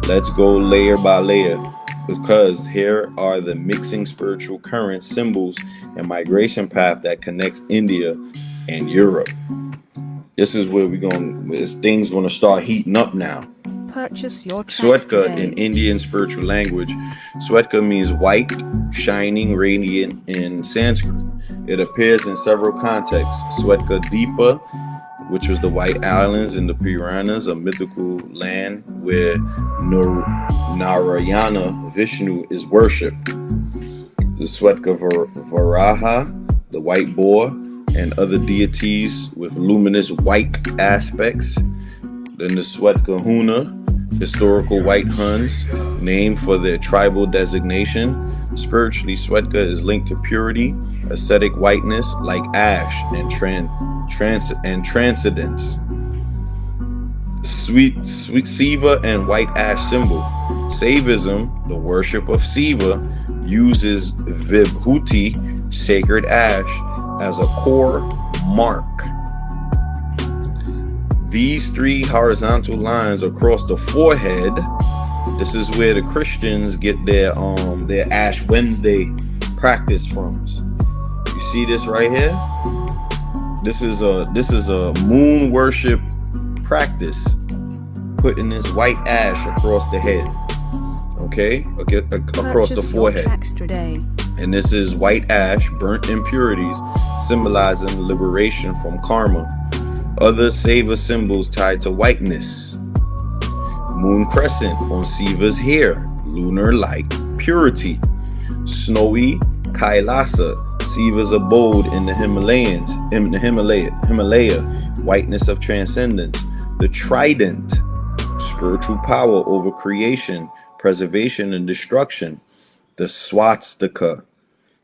Let's go layer by layer, because here are the mixing spiritual currents, symbols, and migration path that connects India and Europe. This is where this thing's gonna start heating up now. Purchase your tracks Swetka today. in Indian spiritual language. Swetka means white, shining, radiant in Sanskrit. It appears in several contexts. Swetka Deepa, which was the White Islands in the Puranas, a mythical land where Narayana Vishnu is worshipped. The Swetka Varaha, the white boar, and other deities with luminous white aspects. Then the Swet Kahuna, historical white Huns, named for their tribal designation. Spiritually, Swetka is linked to purity, ascetic whiteness like ash, and transcendence. Sweet Siva and white ash symbol. Saivism, the worship of Siva, uses Vibhuti, sacred ash, as a core mark. These three horizontal lines across the forehead, this is where the Christians get their Ash Wednesday practice from. You see this right here? This is a moon worship practice. putting this white ash across the head. Okay, across the forehead. And this is white ash, burnt impurities, symbolizing liberation from karma. Other Seva symbols tied to whiteness. Moon crescent on Siva's hair, lunar light, purity. Snowy Kailasa, Siva's abode in the Himalaya, whiteness of transcendence. The trident, spiritual power over creation, preservation and destruction. The swastika,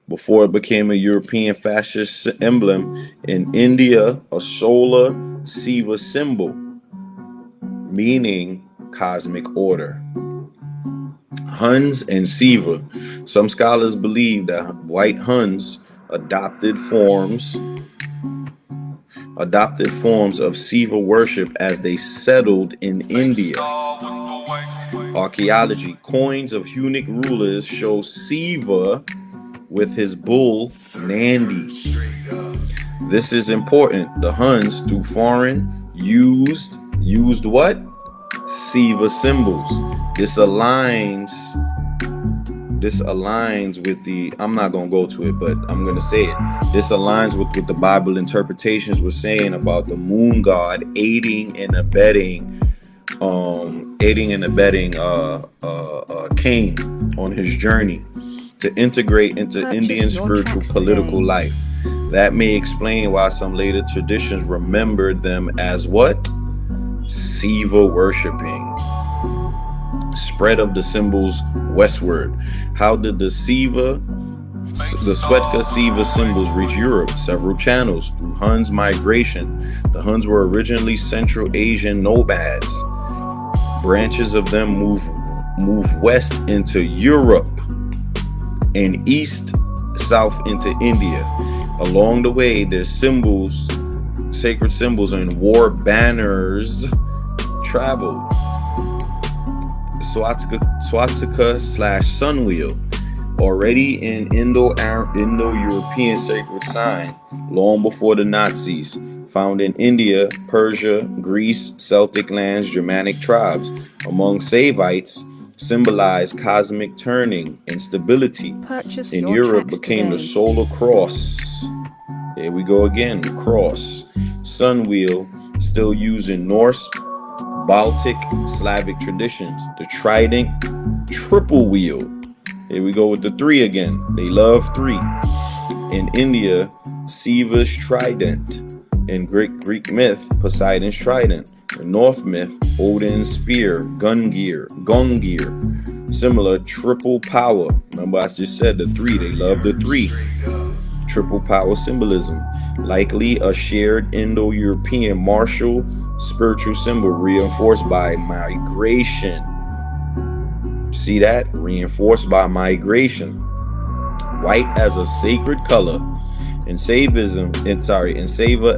before it became a European fascist emblem, in India, a solar Siva symbol, meaning cosmic order. Huns and Siva. Some scholars believe that white Huns adopted forms of Siva worship as they settled in India. Archaeology. Coins of Hunnic rulers show Siva with his bull Nandi. This is important. The Huns, through foreign, used what? Siva symbols. This aligns with the, I'm not going to go to it, but I'm going to say it. This aligns with what the Bible interpretations were saying about the moon god aiding and abetting Cain on his journey to integrate into Indian spiritual political life. That may explain why some later traditions remembered them as what? Siva worshipping. Spread of the symbols westward. How did the Swetka Siva symbols reach Europe? Several channels. Through Huns migration. The Huns were originally Central Asian nomads. Branches of them move west into Europe and south into India. Along the way, their symbols, sacred symbols and war banners traveled. Swastika/sun wheel, already an Indo-European sacred sign long before the Nazis. Found in India, Persia, Greece, Celtic lands, Germanic tribes. Among Savites, symbolized cosmic turning and stability. In Europe, became the solar cross. Here we go again, cross. Sun wheel, still used in Norse, Baltic, Slavic traditions. The trident, triple wheel. Here we go with the 3 again. They love 3. In India, Siva's trident. In Greek myth, Poseidon's trident. In North myth, Odin's spear, Gungnir. Similar triple power. Remember I just said the 3. They love the 3. Triple power symbolism. Likely a shared Indo-European martial spiritual symbol reinforced by migration. See that? Reinforced by migration. White as a sacred color. In Sava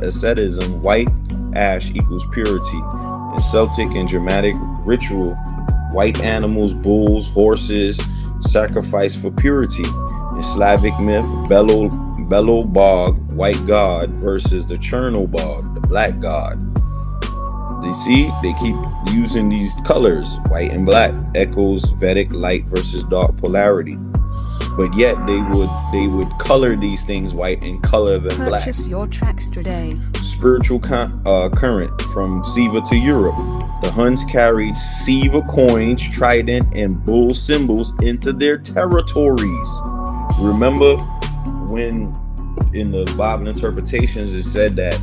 asceticism, white ash equals purity. In Celtic and Germanic ritual, white animals, bulls, horses, sacrifice for purity. In Slavic myth, Belo Bog, white god, versus the Cherno Bog, the black god. You see, they keep using these colors, white and black, echoes Vedic light versus dark polarity. But yet they would color these things white and color them black. Purchase your tracks today. Spiritual current from Siva to Europe. The Huns carried Siva coins, trident, and bull symbols into their territories. Remember when in the Bible interpretations it said that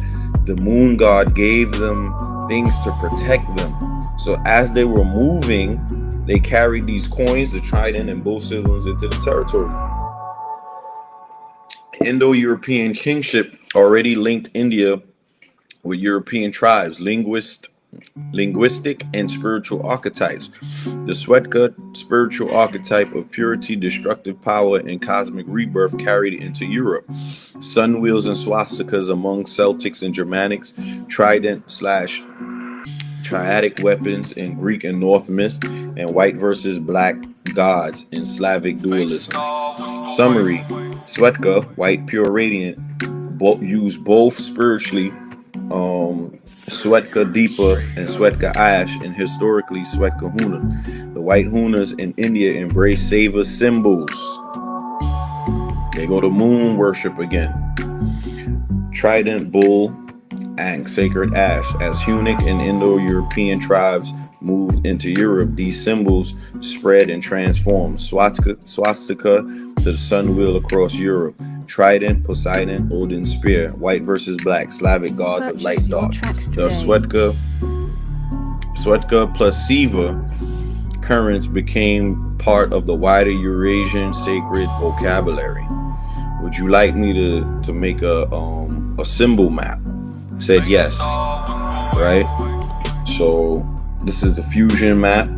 the moon god gave them things to protect them. So as they were moving, they carried these coins, the trident and bull symbols into the territory. Indo-European kingship already linked India with European tribes, linguistic and spiritual archetypes. The Swetka spiritual archetype of purity, destructive power, and cosmic rebirth carried into Europe. Sun wheels and swastikas among Celtics and Germanics, trident/triadic weapons in Greek and North myth, and white versus black gods in Slavic dualism. Summary: Swetka, white, pure, radiant, used both spiritually Swetka Deepa and Swetka Ash, and historically Swetka Huna. The white Hunas in India embrace Saiva symbols. They go to moon worship again. Trident, bull, and sacred ash. As Hunnic and Indo-European tribes moved into Europe, these symbols spread and transformed. Swastika to the sun wheel across Europe. Trident, Poseidon, Odin's spear. White versus black, Slavic gods of light, dark. The Swetka plus Siva currents became part of the wider Eurasian sacred vocabulary. Would you like me to make a symbol map? Said yes, right? So this is the fusion map.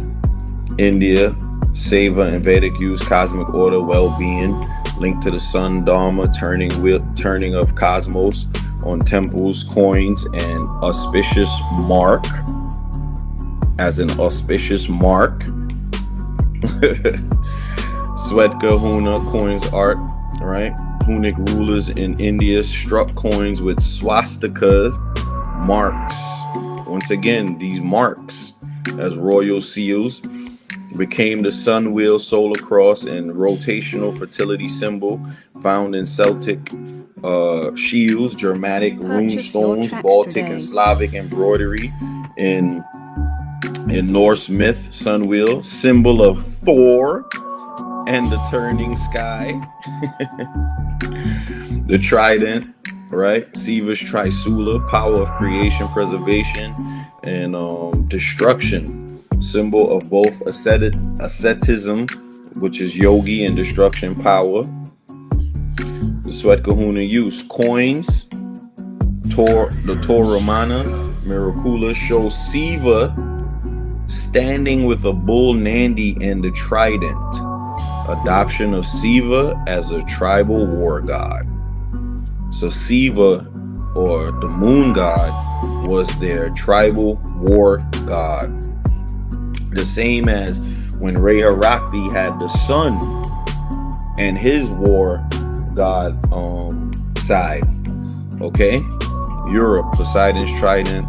India, Saiva and Vedic use cosmic order, well-being, linked to the sun, dharma, turning of cosmos on temples, coins, and auspicious mark, as an auspicious mark. Swetka Huna coins art, right? Hunnic rulers in India struck coins with swastikas marks. Once again, these marks as royal seals became the sun wheel, solar cross, and rotational fertility symbol found in Celtic shields, Germanic rune stones, Baltic and Slavic embroidery in Norse myth. Sun wheel, symbol of Thor and the turning sky. The trident, right? Siva's trisula, power of creation, preservation, and destruction. Symbol of both asceticism, which is yogi, and destruction power. The Swetka Huna use coins. The Tor Romana Miracula shows Siva standing with a bull Nandi and the trident. Adoption of Siva as a tribal war god. So Siva, or the moon god, was their tribal war god. The same as when Rhea Rakti had the sun and his war god side. Okay? Europe, Poseidon's trident,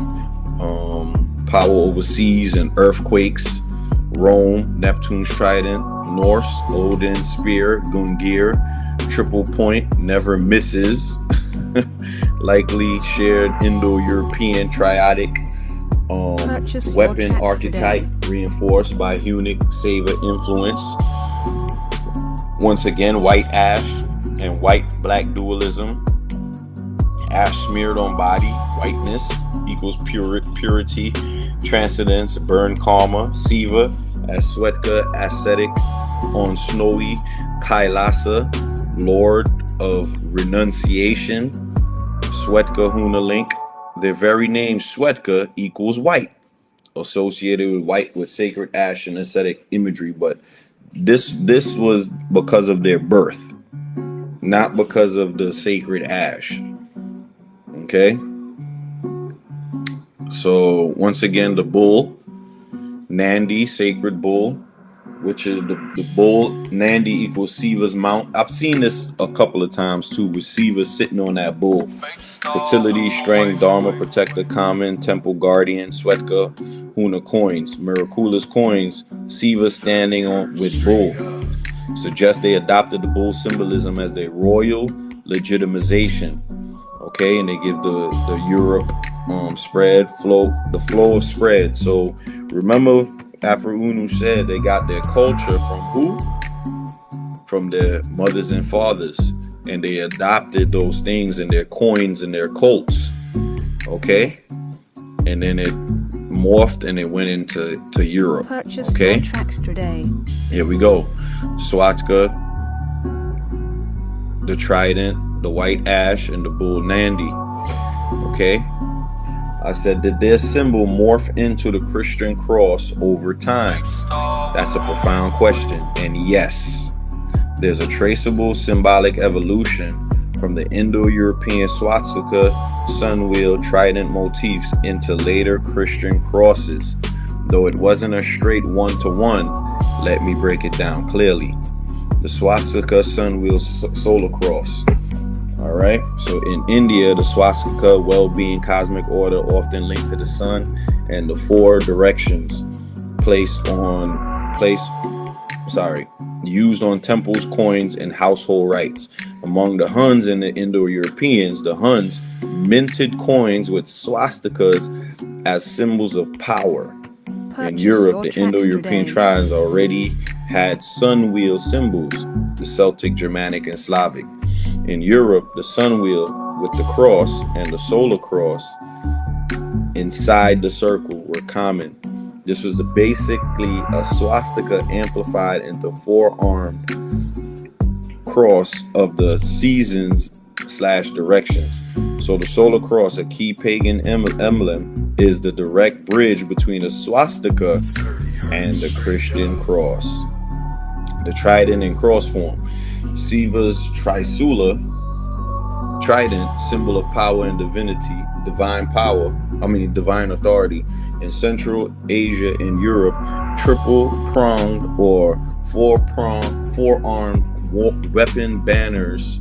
power over seas and earthquakes. Rome, Neptune's trident. Norse, Odin's spear, Gungir, triple point, never misses. Likely shared Indo-European triadic weapon archetype, reinforced by Hunnic Saiva influence. Once again, white ash and white-black dualism. Ash smeared on body, whiteness equals purity, transcendence, burn karma. Siva as Swetka, ascetic on snowy Kailasa, lord of renunciation. Swetka Huna link. Their very name Swetka equals white, associated with white with sacred ash and ascetic imagery. But this was because of their birth, not because of the sacred ash. Okay. So once again, the bull, Nandi, sacred bull, which is the bull. Nandi equals Siva's mount. I've seen this a couple of times too, with Siva sitting on that bull. Fertility, strength, dharma, protector, common, temple guardian. Swetka Huna coins, Miracula's coins. Siva standing on with bull. Suggest they adopted the bull symbolism as their royal legitimization. Okay, and they give the Europe spread flow, the flow of spread. So remember, Afro Unu said they got their culture from who? From their mothers and fathers, and they adopted those things in their coins and their cults. Okay, and then it morphed and it went into Europe. Purchase okay, your tracks today. Here we go. Swatka, the trident, the white ash, and the bull Nandi. Okay, I said, did their symbol morph into the Christian cross over time? That's a profound question. And yes, there's a traceable symbolic evolution from the Indo-European swastika, sun wheel, trident motifs into later Christian crosses. Though it wasn't a straight one-to-one, let me break it down clearly. The swastika, sun wheel, solar cross. All right. So in India, the swastika, well-being, cosmic order, often linked to the sun, and the four directions used on temples, coins, and household rites. Among the Huns and the Indo-Europeans, the Huns minted coins with swastikas as symbols of power. In Europe, the Indo-European tribes already had sun wheel symbols, the Celtic, Germanic, and Slavic. In Europe, the sun wheel with the cross and the solar cross inside the circle were common. This was basically a swastika amplified into four-armed cross of the seasons/directions. So the solar cross, a key pagan emblem, is the direct bridge between the swastika and the Christian cross. The trident in cross form. Shiva's Trisula, trident, symbol of power and divinity, divine authority. In Central Asia and Europe, triple-pronged or four-armed weapons/banners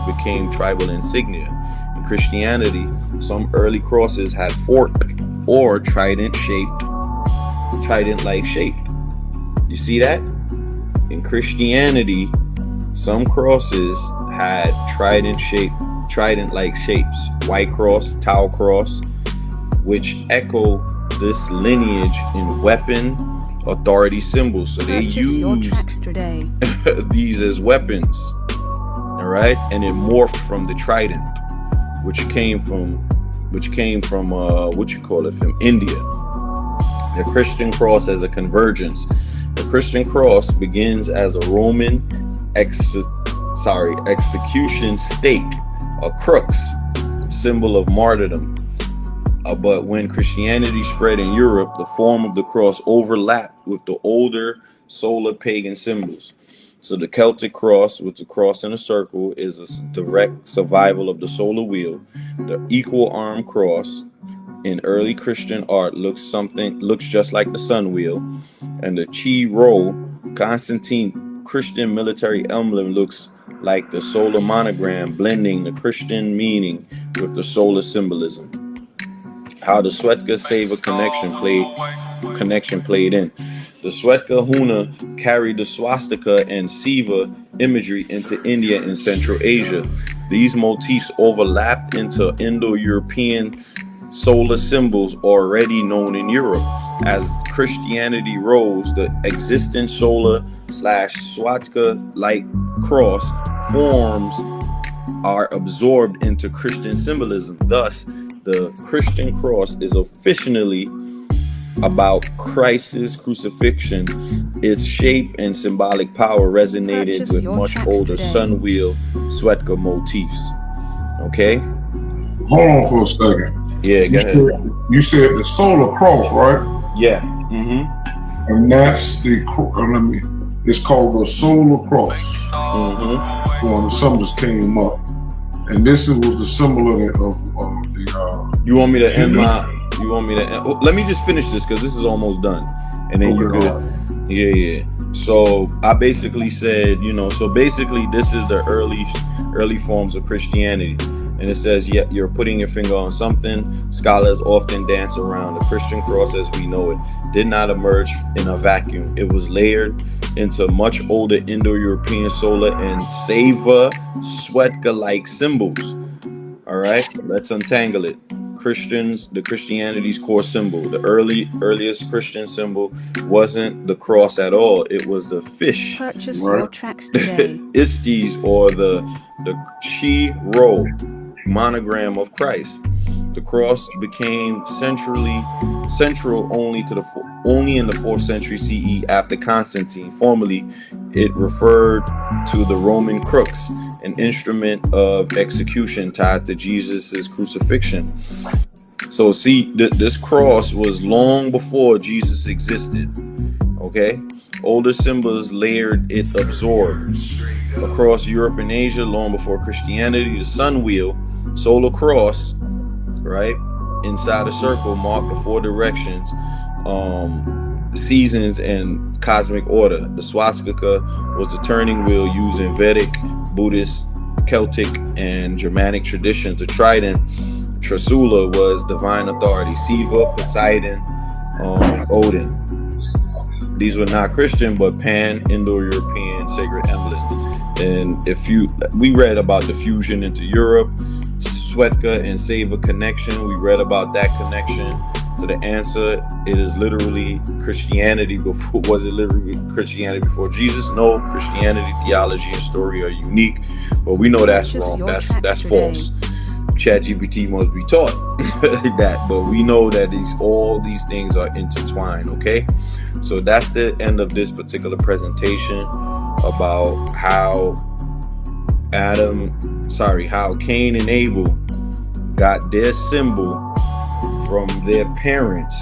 became tribal insignia. In Christianity, some early crosses had fork or trident-like shape. You see that? In Christianity, some crosses had trident-like shapes. White cross, tau cross, which echo this lineage in weapon authority symbols. So they use these as weapons. All right, and it morphed from the trident, which came from from India. The Christian cross as a convergence. The Christian cross begins as a Roman execution stake, a crux, symbol of martyrdom. But when Christianity spread in Europe, the form of the cross overlapped with the older solar pagan symbols. So the Celtic cross, with the cross in a circle, is a direct survival of the solar wheel. The equal arm cross in early Christian art looks just like the sun wheel, and the Chi Rho Constantine Christian military emblem looks like the solar monogram, blending the Christian meaning with the solar symbolism. How the Swetka Seva connection played in. The Swetka Huna carried the swastika and Siva imagery into India and Central Asia. These motifs overlapped into Indo-European solar symbols already known in Europe. As Christianity rose, the existing solar/swastika-like cross forms are absorbed into Christian symbolism. Thus, the Christian cross is officially about Christ's crucifixion. Its shape and symbolic power resonated with much older sun wheel Swetka motifs. Okay? Hold on for a second. Yeah, go ahead. You said the solar cross, right? Yeah. And that's it's called the solar cross. When some just came up. And this was the symbol of the You want me to end let me just finish this because this is almost done. And then you could Yeah. So I basically said, so basically this is the early forms of Christianity. And it says, yeah, you're putting your finger on something. Scholars often dance around. The Christian cross as we know it did not emerge in a vacuum. It was layered into much older Indo-European solar and Seva Swetka-like symbols. All right, let's untangle it. The Christianity's core symbol. The earliest Christian symbol wasn't the cross at all. It was the fish. Purchase your tracks today. Istes, or the Chi Rho monogram of Christ. The cross became central only in the 4th century CE after Constantine. Formerly, it referred to the Roman crux, an instrument of execution tied to Jesus' crucifixion. So see, this cross was long before Jesus existed. Okay? Older symbols layered it absorbed. Across Europe and Asia, long before Christianity, the sun wheel, solar cross, right, inside a circle marked the 4 directions, seasons, and cosmic order. The swastika was the turning wheel used in Vedic Buddhist Celtic and Germanic traditions, the trident, Trasula, was divine authority. Siva, Poseidon, Odin. These were not Christian, but pan-Indo-European sacred emblems. And we read about the fusion into Europe, Swetka and Sava connection. We read about that connection. So the answer, it is literally Christianity before. Was it literally Christianity before Jesus? No. Christianity, theology, and story are unique, but we know that's wrong. That's false. ChatGPT must be taught that, but we know that all these things are intertwined. Okay, so that's the end of this particular presentation about how Cain and Abel got their symbol from their parents,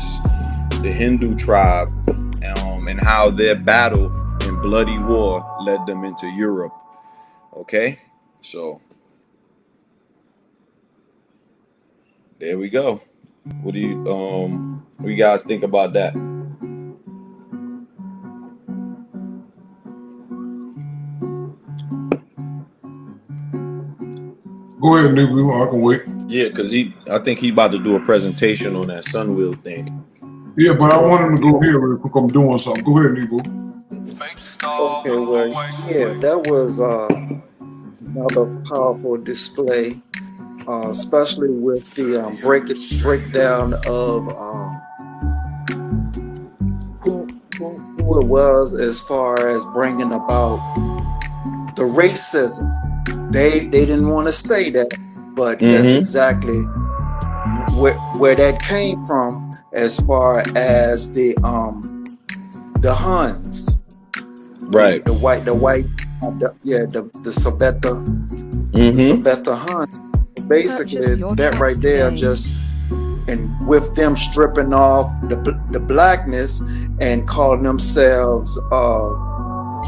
the Hindu tribe, and how their battle and bloody war led them into Europe. Okay, so there we go. What do you guys think about that? Go ahead, nigga. I can wait. Yeah, because I think he about to do a presentation on that sun wheel thing. Yeah, but I want him to go here real quick. I'm doing something. Go ahead, nigga. Okay, well, yeah, that was another powerful display, especially with the breakdown of who it was as far as bringing about the racism. They didn't want to say that, but that's exactly where that came from, as far as the Huns, right? The Sabetha, Sabetha Huns. Basically, that right there, just and with them stripping off the blackness and calling themselves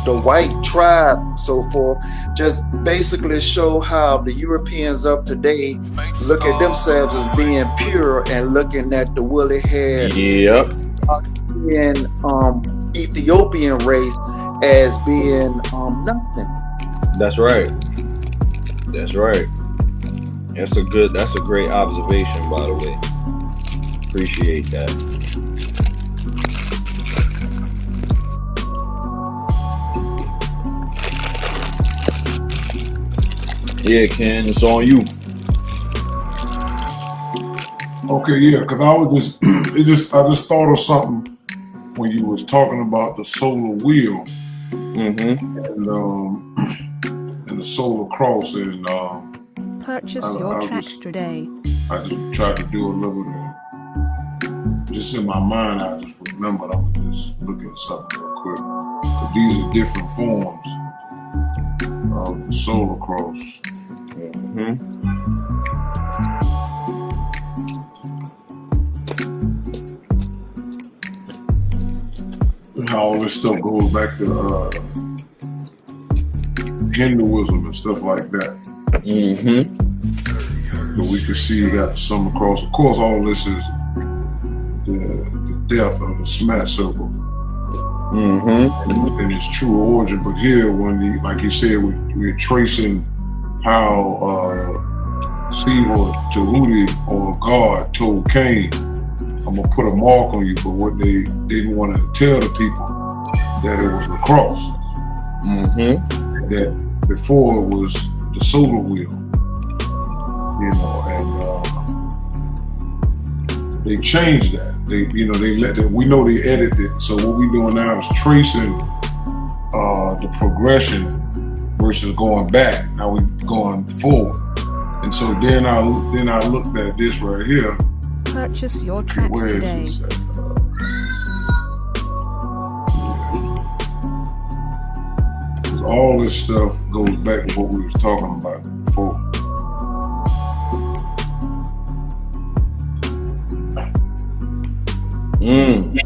the white tribe, so forth, just basically show how the Europeans of today look at themselves as being pure and looking at the woolly haired Ethiopian race as being nothing. That's right. That's right. That's a great observation, by the way. Appreciate that. Yeah, Ken, it's on you. Okay, yeah, because I just thought of something when you was talking about the solar wheel and the solar cross, and purchase your tracks today. I just tried to do a little bit of, just in my mind, I just remembered. I'm gonna just look at something real quick. But these are different forms of the solar cross. And how all this stuff goes back to Hinduism and stuff like that. So we can see that some across. Of course, all this is the death of the smash circle and its true origin. But here, when like you said, we're tracing how Siva, Tahuti, or God told Cain, "I'm gonna put a mark on you," but what they didn't want to tell the people that it was the cross. That before it was the solar wheel, and they changed that. They let them. We know they edited it. So what we're doing now is tracing the progression versus going back. Now we're going forward. And so then I looked at this right here. Purchase your tracks today. All this stuff goes back to what we was talking about before. And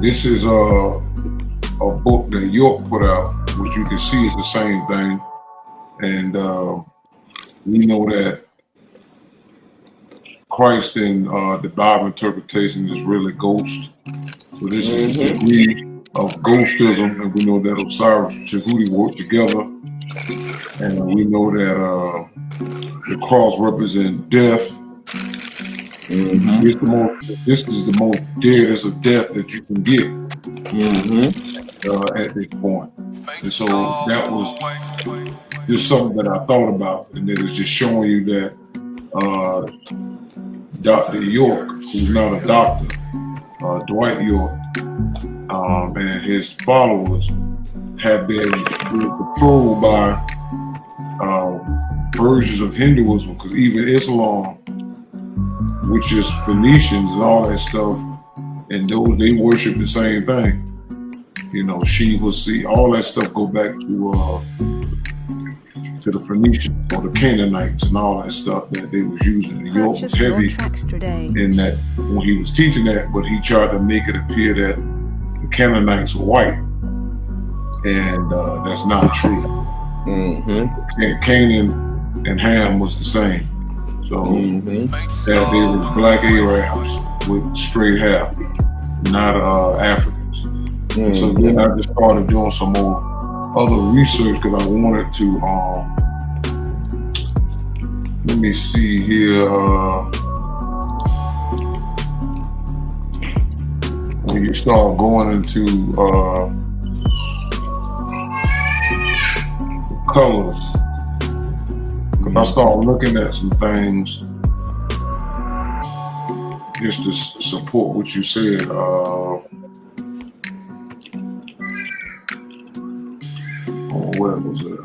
this is a book that York put out, which you can see is the same thing. And we know that Christ in the Bible interpretation is really ghost. So this is the degree of ghostism, and we know that Osiris and Tahuti work together, and we know that the cross represents death. Mm-hmm. This is the most deadest of death that you can get at this point. And so that was just something that I thought about, and that is just showing you that Dr. York, who's not a doctor, Dwight York, and his followers have been controlled by versions of Hinduism, because even Islam, which is Phoenicians and all that stuff, and those, they worship the same thing. You know, Shiva, see, all that stuff go back to the Phoenicians or the Canaanites and all that stuff that they was using. And York was heavy in that when he was teaching that, but he tried to make it appear that the Canaanites were white, and that's not true. And Cain and Ham was the same. So that they were black Arabs with straight hair, not Africans. So then I just started doing some more other research because I wanted to. Let me see here. When you start going into the colors. Because I started looking at some things just to support what you said. Where was it?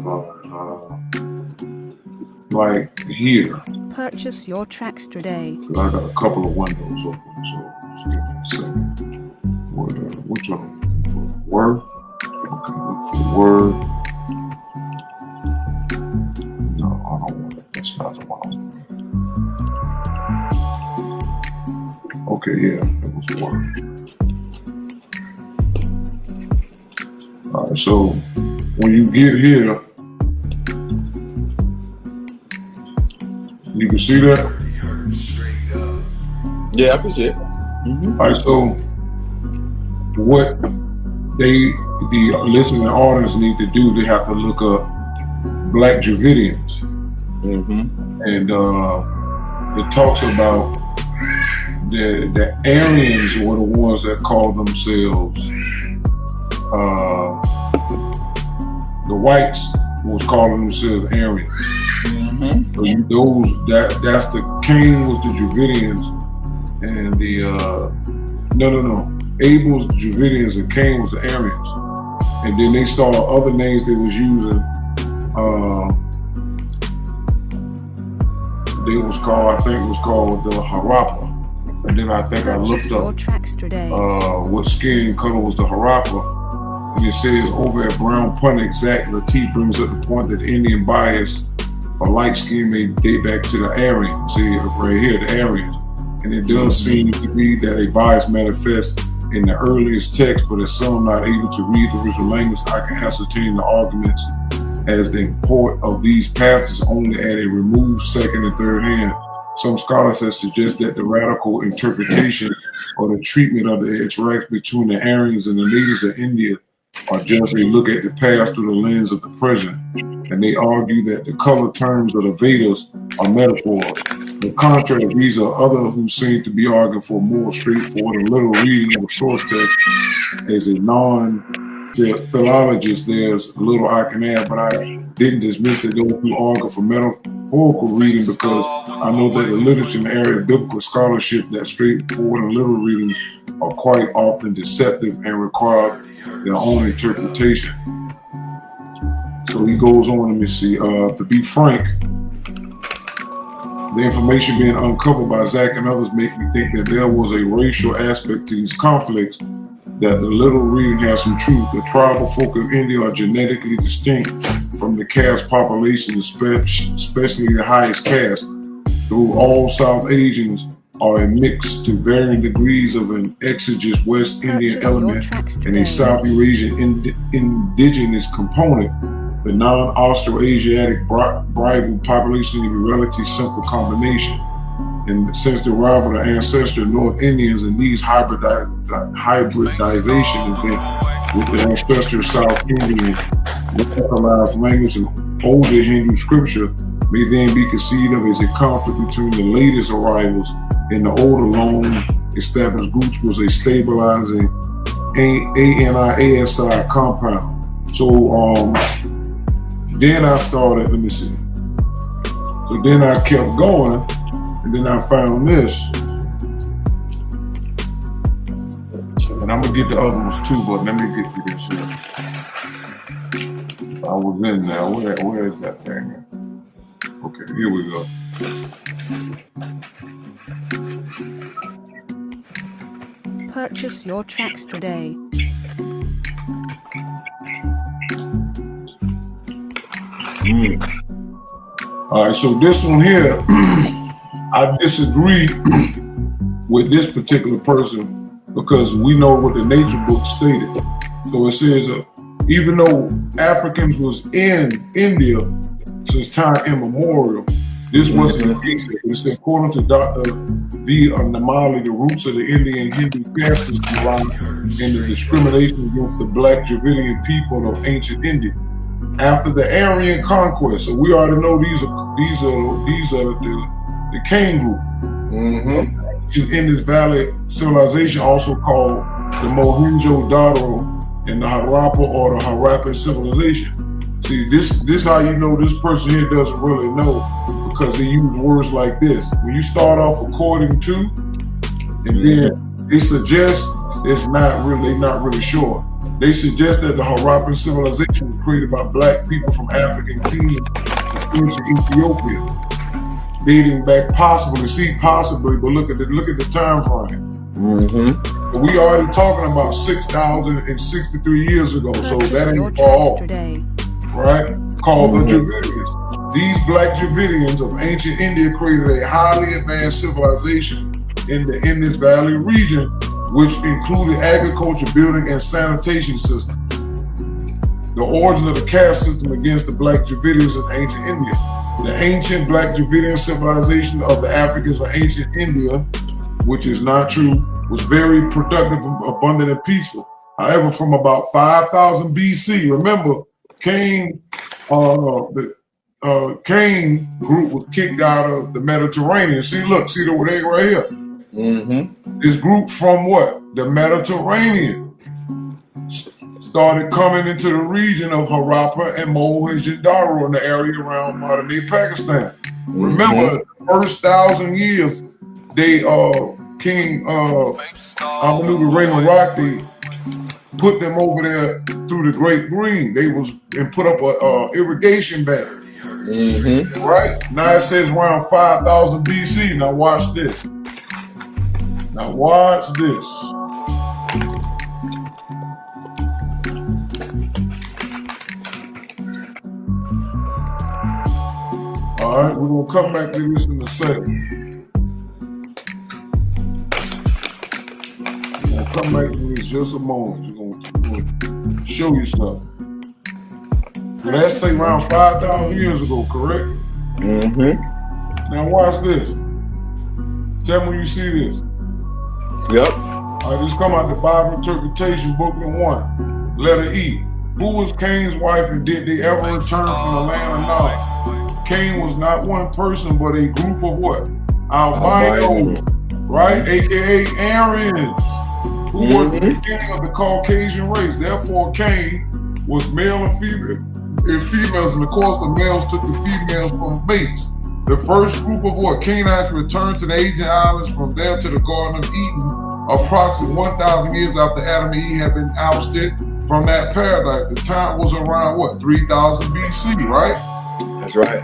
Like here. Purchase your tracks today. I got a couple of windows open, so just give me a second. Which one? Word? Okay, look for Word. That's not the one. Okay, yeah, it was Word. All right, so when you get here, you can see that? Yeah, I can see it. All right, so what the listening audience need to do, they have to look up Black Dravidians. And it talks about the Aryans were the ones that called themselves the whites was calling themselves Aryan. So that's the Cain was the Dravidians, and the Abel's the Dravidians and Cain was the Aryans. And then they saw other names they was using. I think it was called the Harappa. And then I think I looked up what skin color was the Harappa. And it says over at Brown Punt Exact, Latif brings up the point that the Indian bias for light skin may date back to the Aryans. See right here, the Aryans. And it does seem to be that a bias manifests in the earliest text, but as some not able to read the original language, I can ascertain the arguments as the import of these passages only at a removed second and third hand. Some scholars have suggested that the radical interpretation or the treatment of the interaction between the Aryans and the natives of India are just a look at the past through the lens of the present. And they argue that the color terms of the Vedas are metaphors. On the contrary, these are others who seem to be arguing for more straightforward and literal reading of the source text. As a non-philologist, there's little I can add, but I didn't dismiss that those who argue for metaphorical reading, because I know that the literature in the area of biblical scholarship, that straightforward and literal readings are quite often deceptive and require their own interpretation. So he goes on, let me see, to be frank, the information being uncovered by Zach and others make me think that there was a racial aspect to these conflicts, that the little reading has some truth. The tribal folk of India are genetically distinct from the caste population, especially the highest caste. Through all South Asians are a mix to varying degrees of an exogenous West Indian element and a South Eurasian indigenous component. The non-Austroasiatic tribal population is a relatively simple combination. and since the arrival of the ancestral North Indians and these hybridization event with the ancestral South Indian localized language and older Hindu scripture may then be conceived of as a conflict between the latest arrivals and the older long established groups was a stabilizing ANIASI compound. So then I started, let me see. So then I kept going, and then I found this. And I'm gonna get the other ones too, but let me get to this here. I was in there. Where is that thing? Okay, here we go. Purchase your tracks today. All right, so this one here, I disagree with this particular person because we know what the nature book stated. So it says, even though Africans was in India since time immemorial, this wasn't the case. It said, according to Dr. V. Namali, the roots of the Indian Hindu caste system lie in the discrimination against the Black Dravidian people of ancient India after the Aryan conquest. So we already know these are the Cain group. In this valley civilization, also called the Mohenjo-Daro and the Harappa or the Harappan civilization. See, this how you know this person here doesn't really know, because they use words like this. When you start off according to, and then they suggest, it's not really sure. They suggest that the Harappan civilization was created by Black people from African kingdom to ancient Ethiopia, dating back possibly, but look at the time frame. But we already talking about 6,063 years ago, so that ain't far off, right? Called the Dravidians. These Black Dravidians of ancient India created a highly advanced civilization in the Indus Valley region, which included agriculture, building, and sanitation systems. The origins of the caste system against the Black Dravidians in ancient India. The ancient Black Dravidian civilization of the Africans of ancient India, which is not true, was very productive, abundant, and peaceful. However, from about 5,000 BC, remember, Cain group was kicked out of the Mediterranean. See the way right here. This group from what? The Mediterranean started coming into the region of Harappa and Mohenjo-Daro in the area around modern-day Pakistan. Remember, the first 1,000 years, they King Ahmadu Rahim put them over there through the Great Green. They put up a irrigation bed. Right? Now it says around 5,000 BC. Now watch this. All right, we're gonna come back to this in a second. Come back to this just a moment. We're gonna show you something. So that's say around 5,000 years ago, correct? Now watch this. Tell me when you see this. Yep. All right, this come out the Bible Interpretation, Booklet 1, letter E. Who was Cain's wife, and did they ever return from the land of Nod? Cain was not one person, but a group of what? Albino, right? AKA Aryans, who were the beginning of the Caucasian race. Therefore, Cain was male and females, and of course the males took the females from mates. The first group of what? Canaanites returned to the Asian islands, from there to the Garden of Eden, approximately 1,000 years after Adam and Eve had been ousted from that paradise. The time was around what? 3,000 BC, right? That's right.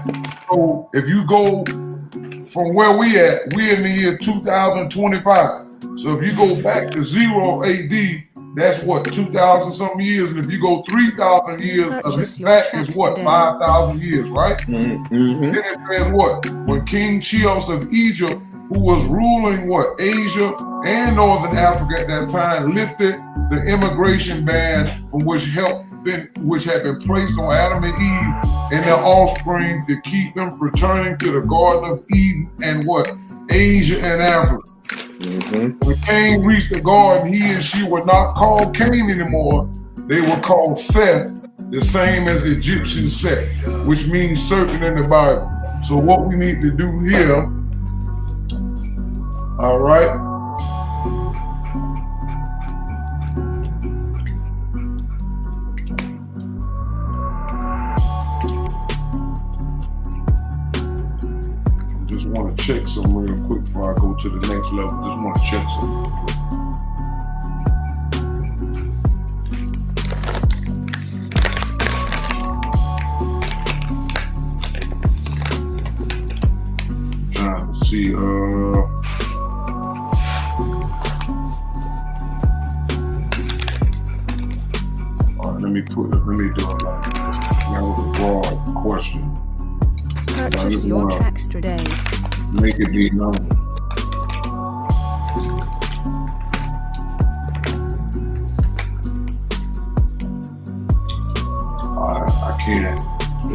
So if you go from where we're in the year 2025. So if you go back to 0 AD, that's what, 2,000 something years. And if you go 3,000 years of that is what, 5,000 years, right? Then it says what? When King Cheops of Egypt, who was ruling what, Asia and Northern Africa at that time, lifted the immigration ban from which had been placed on Adam and Eve and their offspring to keep them returning to the Garden of Eden and what? Asia and Africa. When Cain reached the garden, he and she were not called Cain anymore. They were called Seth, the same as Egyptian Seth, which means serpent in the Bible. So what we need to do here, all right, just want to check some real quick before I go to the next level. Just want to check some real quick. Trying to see, all right, let me do it like this. That was a broad question. Purchase your tracks today. Make it be known. I can't.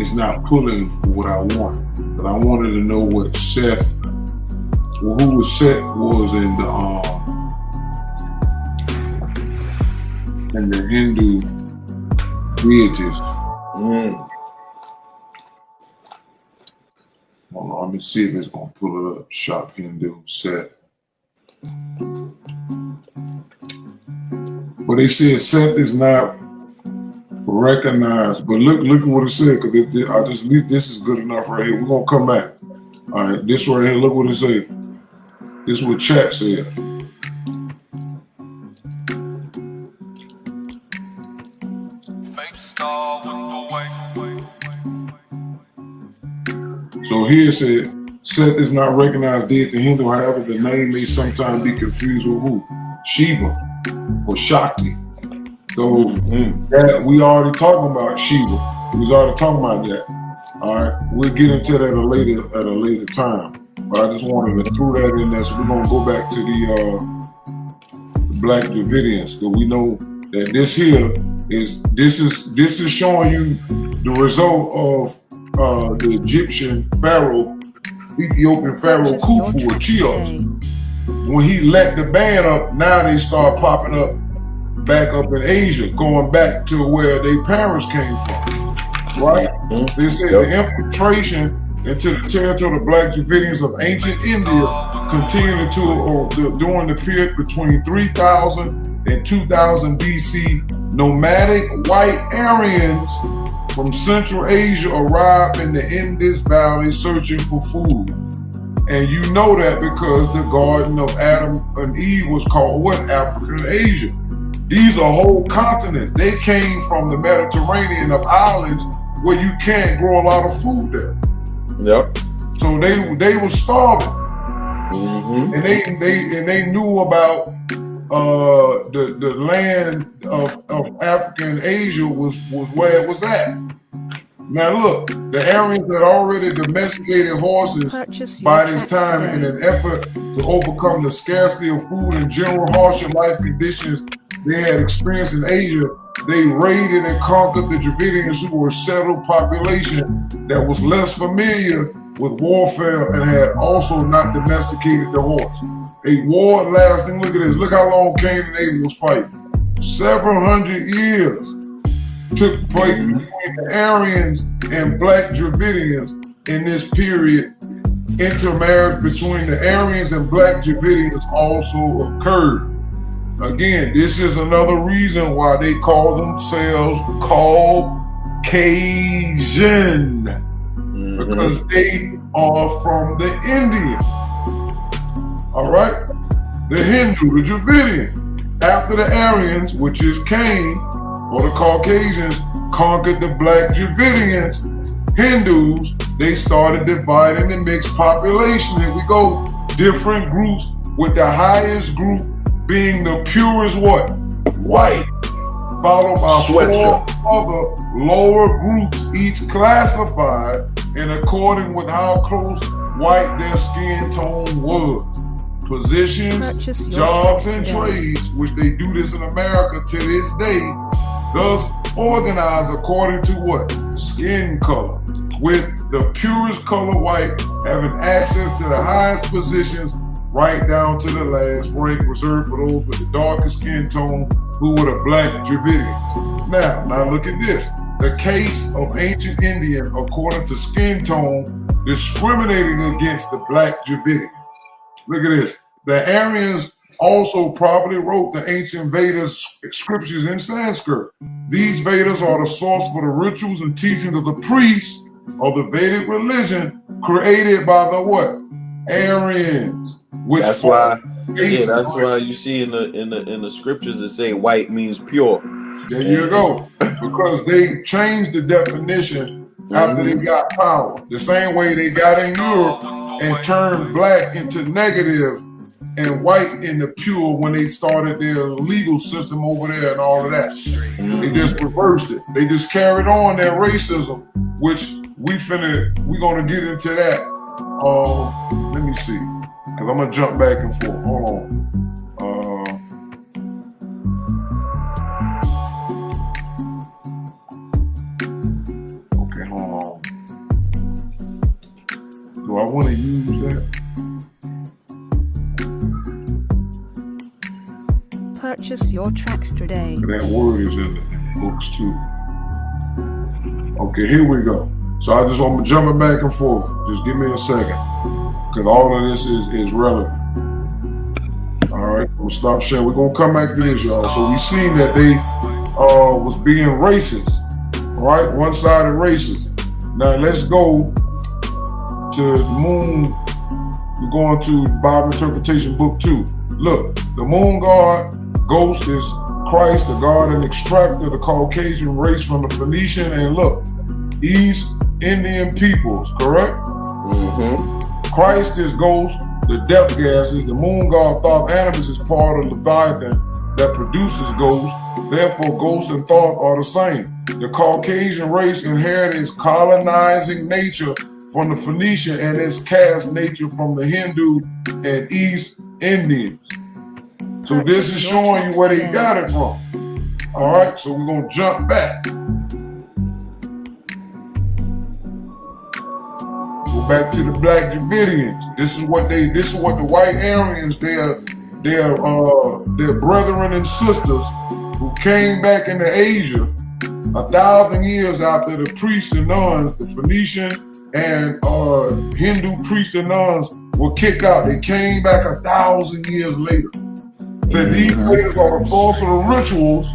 It's not pulling for what I want. But I wanted to know what Seth, well, who was Seth was in the Hindu deities. Hold on, let me see if it's gonna pull it up. Shop Hindu Seth. But they said Seth is not recognized. But look at what it said. Cause I just leave this is good enough right here. We're gonna come back. All right, this right here. Look what it said. This is what chat said. So here it said, Seth is not recognized deity Hindu. However, the name may sometimes be confused with who? Shiva or Shakti. So that we already talking about Shiva. We was already talking about that. All right, we'll get into that at a later time. But I just wanted to throw that in there. So we're gonna go back to the Black Dravidians, because we know that this is showing you the result of the Egyptian pharaoh, Ethiopian pharaoh Khufu or Cheops. When he let the ban up, now they start popping up back up in Asia, going back to where their parents came from, right? They said the infiltration into the territory of the Black Dravidians of ancient India continued during the period between 3000 and 2000 BC. Nomadic white Aryans from Central Asia arrived in the Indus Valley searching for food. And you know that because the Garden of Adam and Eve was called what? Africa and Asia. These are whole continents. They came from the Mediterranean of islands where you can't grow a lot of food there. Yep. So they were starving. And they knew about the land of Africa and Asia was where it was at. Now look, the Aryans had already domesticated horses by this time in an effort to overcome the scarcity of food and general harsher life conditions they had experienced in Asia. They raided and conquered the Dravidians, who were a settled population that was less familiar with warfare and had also not domesticated the horse. A war lasting, look at this, look how long Cain and Abel was fighting. Several hundred years took place between the Aryans and Black Dravidians in this period. Intermarriage between the Aryans and Black Dravidians also occurred. Again, this is another reason why they call themselves Caucasian, because they are from the Indian. All right, the Hindu, the Dravidian. After the Aryans, which is Cain, or the Caucasians, conquered the Black Dravidians, Hindus, they started dividing the mixed population. Here we go, different groups, with the highest group being the purest what? White. Followed by 4 other lower groups, each classified in according with how close white their skin tone was. Positions, jobs, and trades, which they do this in America to this day, thus organized according to what? Skin color, with the purest color white having access to the highest positions right down to the last rank, reserved for those with the darkest skin tone who were the Black Dravidians. Now look at this. The case of ancient Indian, according to skin tone, discriminating against the Black Dravidians. Look at this. The Aryans also probably wrote the ancient Vedas scriptures in Sanskrit. These Vedas are the source for the rituals and teachings of the priests of the Vedic religion created by the what? Aryans. That's why you see in the scriptures that say white means pure. There you go. Because they changed the definition after they got power. The same way they got in Europe and turned black into negative and white into pure when they started their legal system over there and all of that. They just reversed it. They just carried on their racism, which we're gonna get into that. Let me see. Cause I'm gonna jump back and forth. Hold on. Okay, hold on. Do I want to use that? Purchase your tracks today. That word is in the books too. Okay, here we go. So I'm jumping back and forth. Just give me a second. Because all of this is relevant. All right, we'll stop sharing. We're going to come back to this, y'all. So we seen that they was being racist. All right, one-sided racism. Now let's go to the moon. We're going to Bible Interpretation Book 2. Look, the moon god ghost is Christ, the god and extractor, the Caucasian race from the Phoenician and look, East Indian peoples, correct? Christ is ghost, the death gases. The moon god Thoth Animus is part of Leviathan that produces ghosts. Therefore, ghost and Thoth are the same. The Caucasian race inherited its colonizing nature from the Phoenician and its caste nature from the Hindu and East Indians. So this is showing you where they got it from. All right, so we're gonna jump back. Go back to the Black Dravidians. This is what the white Aryans, their brethren and sisters who came back into Asia 1,000 years after the priests and nuns, the Phoenician and Hindu priests and nuns were kicked out. They came back 1,000 years later. So these Vedas are the source of the rituals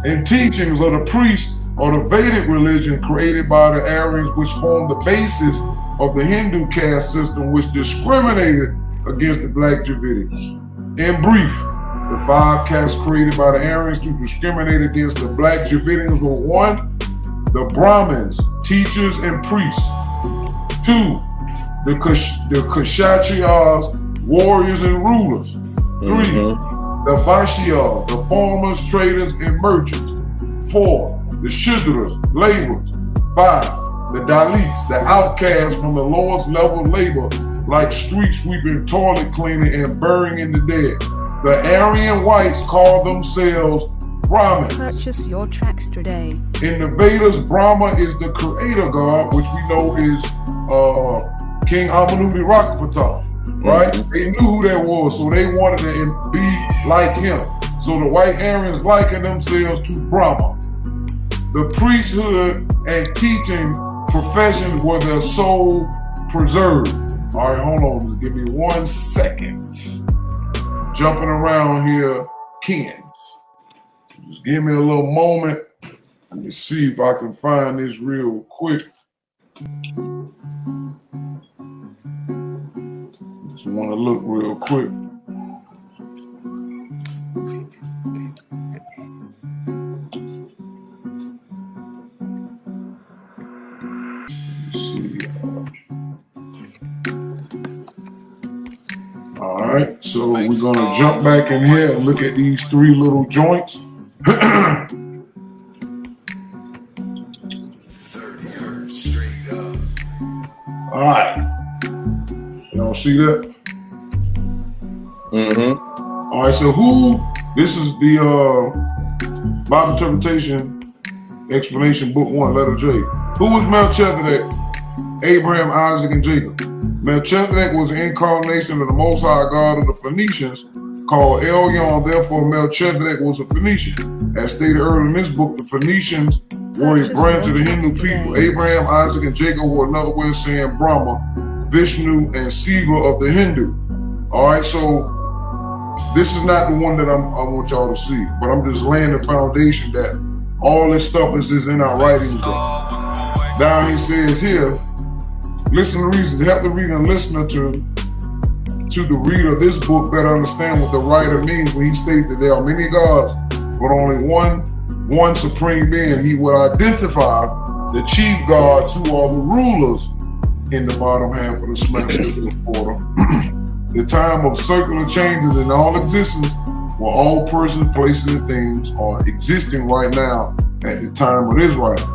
and teachings of the priests of the Vedic religion created by the Aryans, which formed the basis of the Hindu caste system, which discriminated against the Black Dravidians. In brief, the 5 castes created by the Aryans to discriminate against the Black Dravidians were 1, the Brahmins, teachers and priests; 2, the Kshatriyas, warriors and rulers; 3, the Vaishyas, the farmers, traders, and merchants; 4, the Shudras, laborers; 5, the Dalits, the outcasts from the lowest level labor, like street sweeping, toilet cleaning, and burying in the dead. The Aryan whites call themselves Brahmins. Purchase your tracks today. In the Vedas, Brahma is the creator god, which we know is King Amanudi Rakapata, right? They knew who that was, so they wanted to be like him. So the white Aryans likened themselves to Brahma. The priesthood and teaching professions were their sole preserved. All right, hold on, just give me 1 second. Jumping around here, Ken. Just give me a little moment. Let me see if I can find this real quick. Just want to look real quick. Let's see. All right, so we're gonna jump back in here and look at these 3 little joints. 30 hertz straight up. All right, y'all see that? All right, so this is the Bible Interpretation Explanation Book 1, letter J. Who was Melchizedek? Abraham, Isaac, and Jacob. Melchizedek was the incarnation of the Most High God of the Phoenicians, called Elyon. Therefore, Melchizedek was a Phoenician. As stated earlier in this book, the Phoenicians were a branch of the Hindu people. Abraham, Isaac, and Jacob were another way of saying Brahma, Vishnu, and Shiva of the Hindu. All right, so this is not the one that I want y'all to see, but I'm just laying the foundation that all this stuff is in our writings. Now he says here, listen to reason, help the reader and listener to the reader of this book better understand what the writer means when he states that there are many gods, but only one supreme being. He will identify the chief gods who are the rulers in the bottom half of the semester of the quarter. The time of circular changes in all existence, where all persons, places, and things are existing right now at the time of this writing.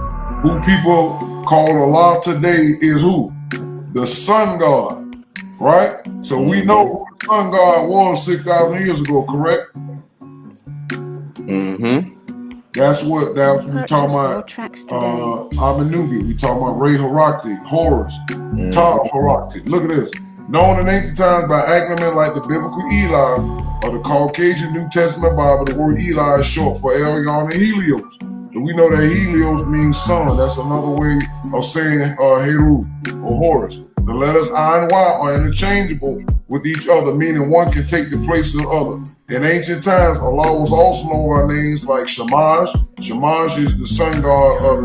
Who people call Allah today is who? The sun god, right? So we know who the sun god was 6,000 years ago, correct? That's what we talking about. Amenubi, we talking about Ray Harakti, Horus, Tara Harakti. Look at this. Known in ancient times by acronyms like the biblical Eli or the Caucasian New Testament Bible, the word Eli is short for Elyon and Helios. And we know that Helios means sun. That's another way of saying Heru or Horus. The letters I and Y are interchangeable with each other, meaning one can take the place of the other. In ancient times, Allah was also known by names like Shamash. Shamash is the sun god of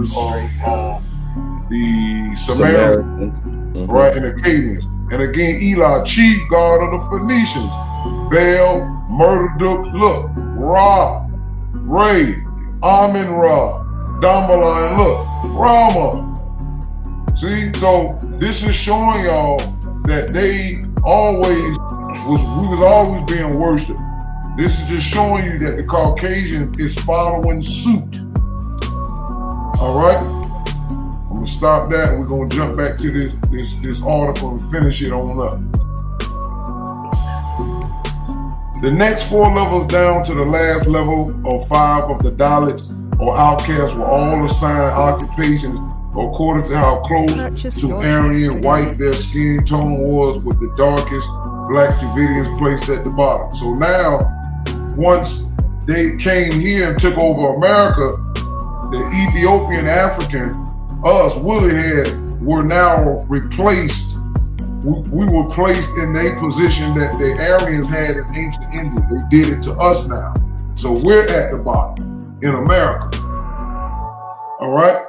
the Samaritans, right, and the Akkadians. And again, Eli, chief god of the Phoenicians. Baal, Marduk, look, Ra, Ray, Amin Ra, Dambaline, look, Rama. See, so this is showing y'all that we was always being worshipped. This is just showing you that the Caucasian is following suit. All right, I'm gonna stop that. We're gonna jump back to this article and finish it on up. The next 4 levels down to the last level of 5 of the Dalits or outcasts were all assigned occupations according to how close to Aryan white their skin tone was, with the darkest black Dravidians placed at the bottom. So now, once they came here and took over America, the Ethiopian African, us, Woollyhead, were now replaced. We were placed in a position that the Aryans had in ancient India. They did it to us now. So we're at the bottom in America. All right?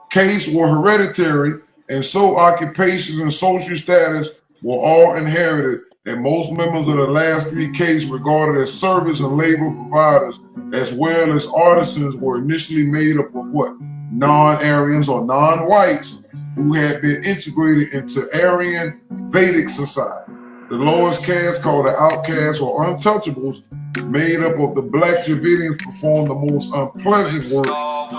Castes were hereditary, and so occupations and social status were all inherited, and most members of the last 3 castes regarded as service and labor providers, as well as artisans, were initially made up of what? Non-Aryans or non-whites who had been integrated into Aryan Vedic society. The lowest caste, called the outcasts or untouchables, made up of the black Dravidians, performed the most unpleasant work,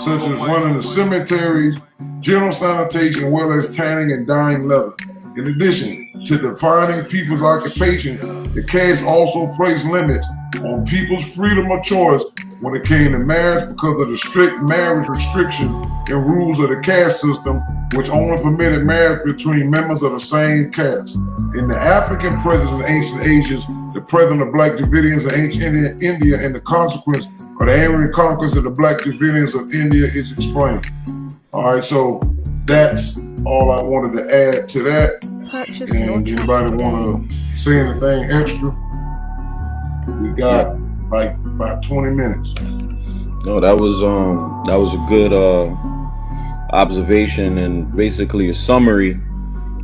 such as running the cemeteries, general sanitation, as well as tanning and dyeing leather. In addition to defining people's occupation, the caste also placed limits on people's freedom of choice when it came to marriage because of the strict marriage restrictions and rules of the caste system, which only permitted marriage between members of the same caste. In the African presence in ancient ages, the presence of black Dravidians in ancient India and the consequence of the Aryan conquest of the black Dravidians of India is explained. All right, so that's all I wanted to add to that. Purchase and anybody want to say anything extra? We got like about 20 minutes. No, that was a good observation and basically a summary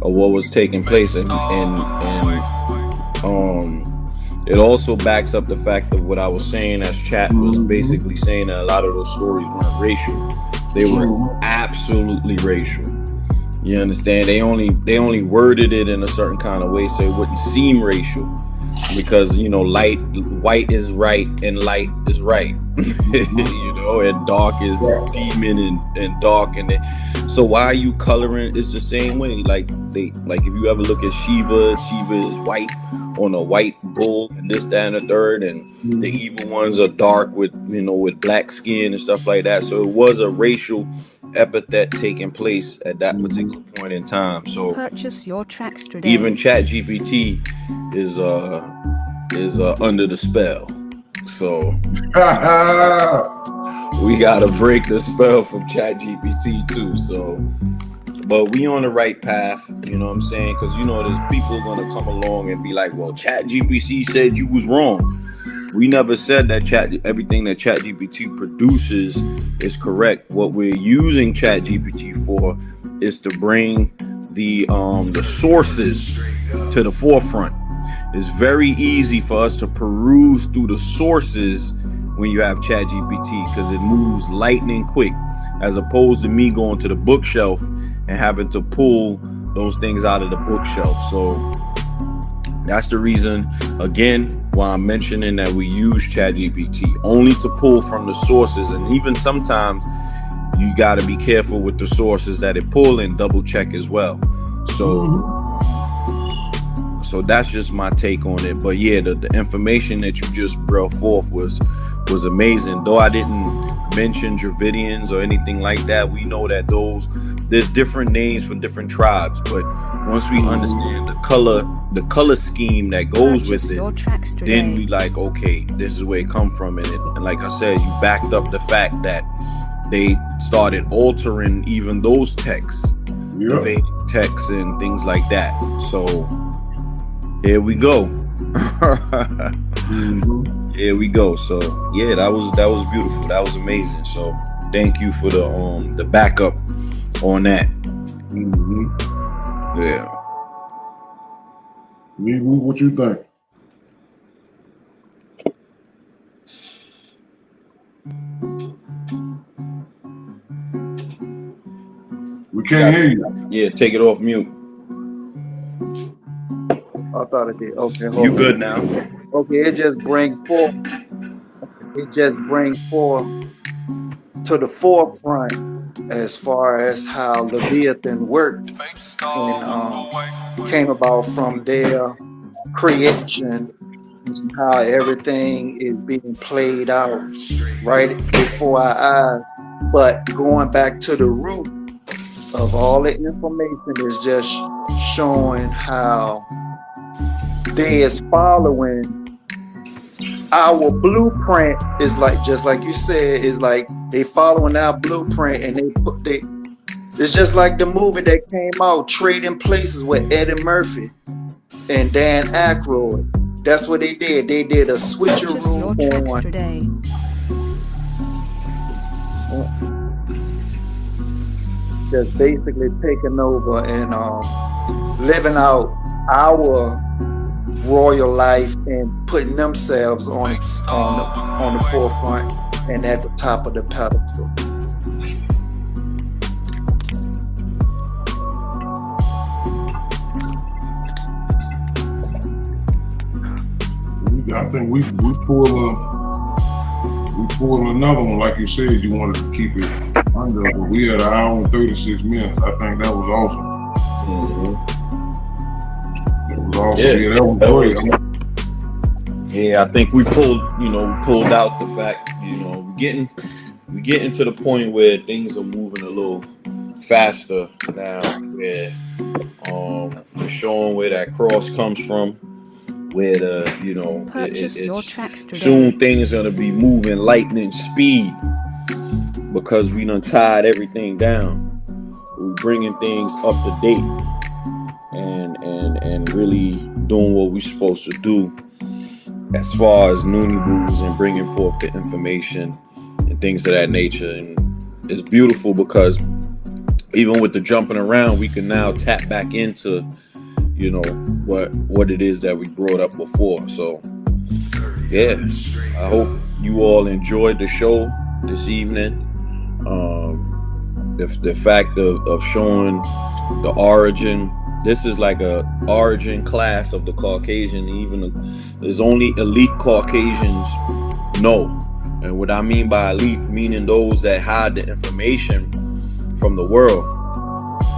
of what was taking place, and it also backs up the fact of what I was saying, as chat was basically saying, that a lot of those stories weren't racial. They were absolutely racial. You understand? They only worded it in a certain kind of way so it wouldn't seem racial, because white is right and light is right. And dark is demon and dark, and so why are you coloring? It's the same way. Like if you ever look at Shiva is white on a white bull, and this, that, and the third, and the evil ones are dark with black skin and stuff like that. So it was a racial epithet taking place at that Mhm. particular point in time. So Purchase your tracks today. even ChatGPT is under the spell. So we gotta break the spell from ChatGPT too. So, but we on the right path. You know what I'm saying? Because you know there's people gonna come along and be like, "Well, ChatGPT said you was wrong." We never said that everything that ChatGPT produces is correct. What we're using ChatGPT for is to bring the sources to the forefront. It's very easy for us to peruse through the sources when you have ChatGPT because it moves lightning quick, as opposed to me going to the bookshelf and having to pull those things out of the bookshelf. So that's the reason, again, why I'm mentioning that we use ChatGPT only to pull from the sources. And even sometimes you got to be careful with the sources that it pull and double check as well. So that's just my take on it. But yeah, the information that you just brought forth was amazing. Though I didn't mention Dravidians or anything like that, we know that there's different names for different tribes. But once we understand the color scheme that goes Purchase with your it, tracks today. then we like, okay, this is where it come from. And like I said, you backed up the fact that they started altering even those texts, the Vedic texts and things like that. So here we go. Here we go. So yeah, that was beautiful. That was amazing. So thank you for the backup on that. Yeah. What you think? We can't hear you. Yeah, take it off mute. I thought it did. Okay, hold You on. good now? Okay, it just brings forth to the forefront as far as how Leviathan worked and came about from their creation, and how everything is being played out right before our eyes. But going back to the root of all the information is just showing how they is following our blueprint. Is like, just like you said, is like they following our blueprint, and it's just like the movie that came out, Trading Places, with Eddie Murphy and Dan Aykroyd. That's what they did. They did a switcheroo on today. Just basically taking over and living out our royal life and putting themselves on the forefront and at the top of the pedestal. I think we pull another one, like you said. You wanted to keep it under, but we had an hour and 36 minutes. I think that was awesome. That was awesome. Yeah, that was great. Yeah, I think we pulled out the fact, we're getting to the point where things are moving a little faster now, where we're showing where that cross comes from, where soon things are gonna be moving lightning speed, because we done tied everything down. We're bringing things up to date and really doing what we're supposed to do as far as Noonie Boos and bringing forth the information and things of that nature. And it's beautiful because even with the jumping around, we can now tap back into what it is that we brought up before. So yeah, I hope you all enjoyed the show this evening. The fact of showing the origin. This is like a origin class of the Caucasian. Even there's only elite Caucasians know. And what I mean by elite, meaning those that hide the information from the world.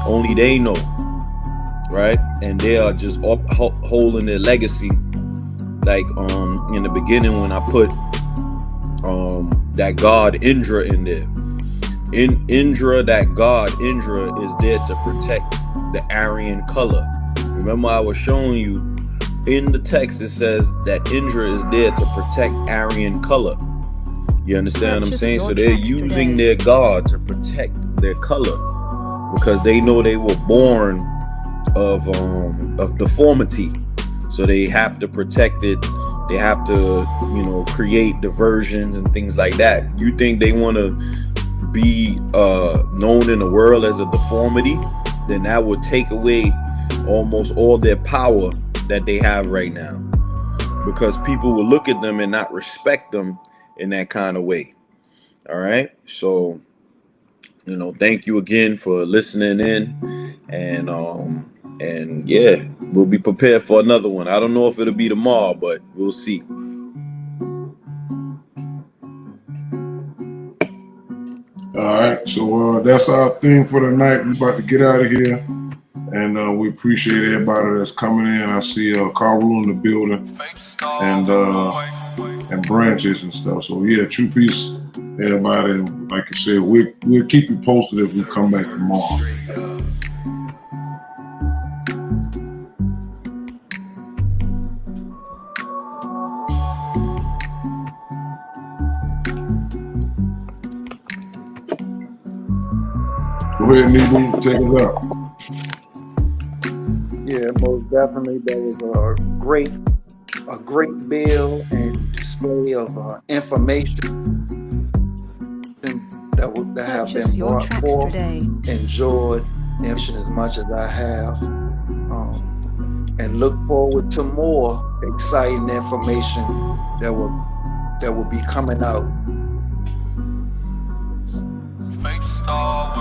Only they know, right? And they are just upholding their legacy. Like in the beginning when I put that god Indra in there, In Indra, that god Indra is there to protect the Aryan color. Remember, I was showing you in the text, it says that Indra is there to protect Aryan color. You understand what I'm saying? So they're using their god to protect their color because they know they were born of deformity. So they have to protect it. They have to, create diversions and things like that. You think they want to be known in the world as a deformity? Then that would take away almost all their power that they have right now, because people will look at them and not respect them in that kind of way. All right, so thank you again for listening in, and yeah, we'll be prepared for another one. I don't know if it'll be tomorrow, but we'll see. All right, so that's our thing for the night. We're about to get out of here, and we appreciate everybody that's coming in. I see Karu in the building, and branches and stuff. So yeah, true peace, everybody. Like I said, we'll keep you posted if we come back tomorrow. Go ahead, Nibu, take it up. Yeah, most definitely. That was a great bill and display of information that have been brought forth. Enjoyed information as much as I have, and look forward to more exciting information that will be coming out. Fake star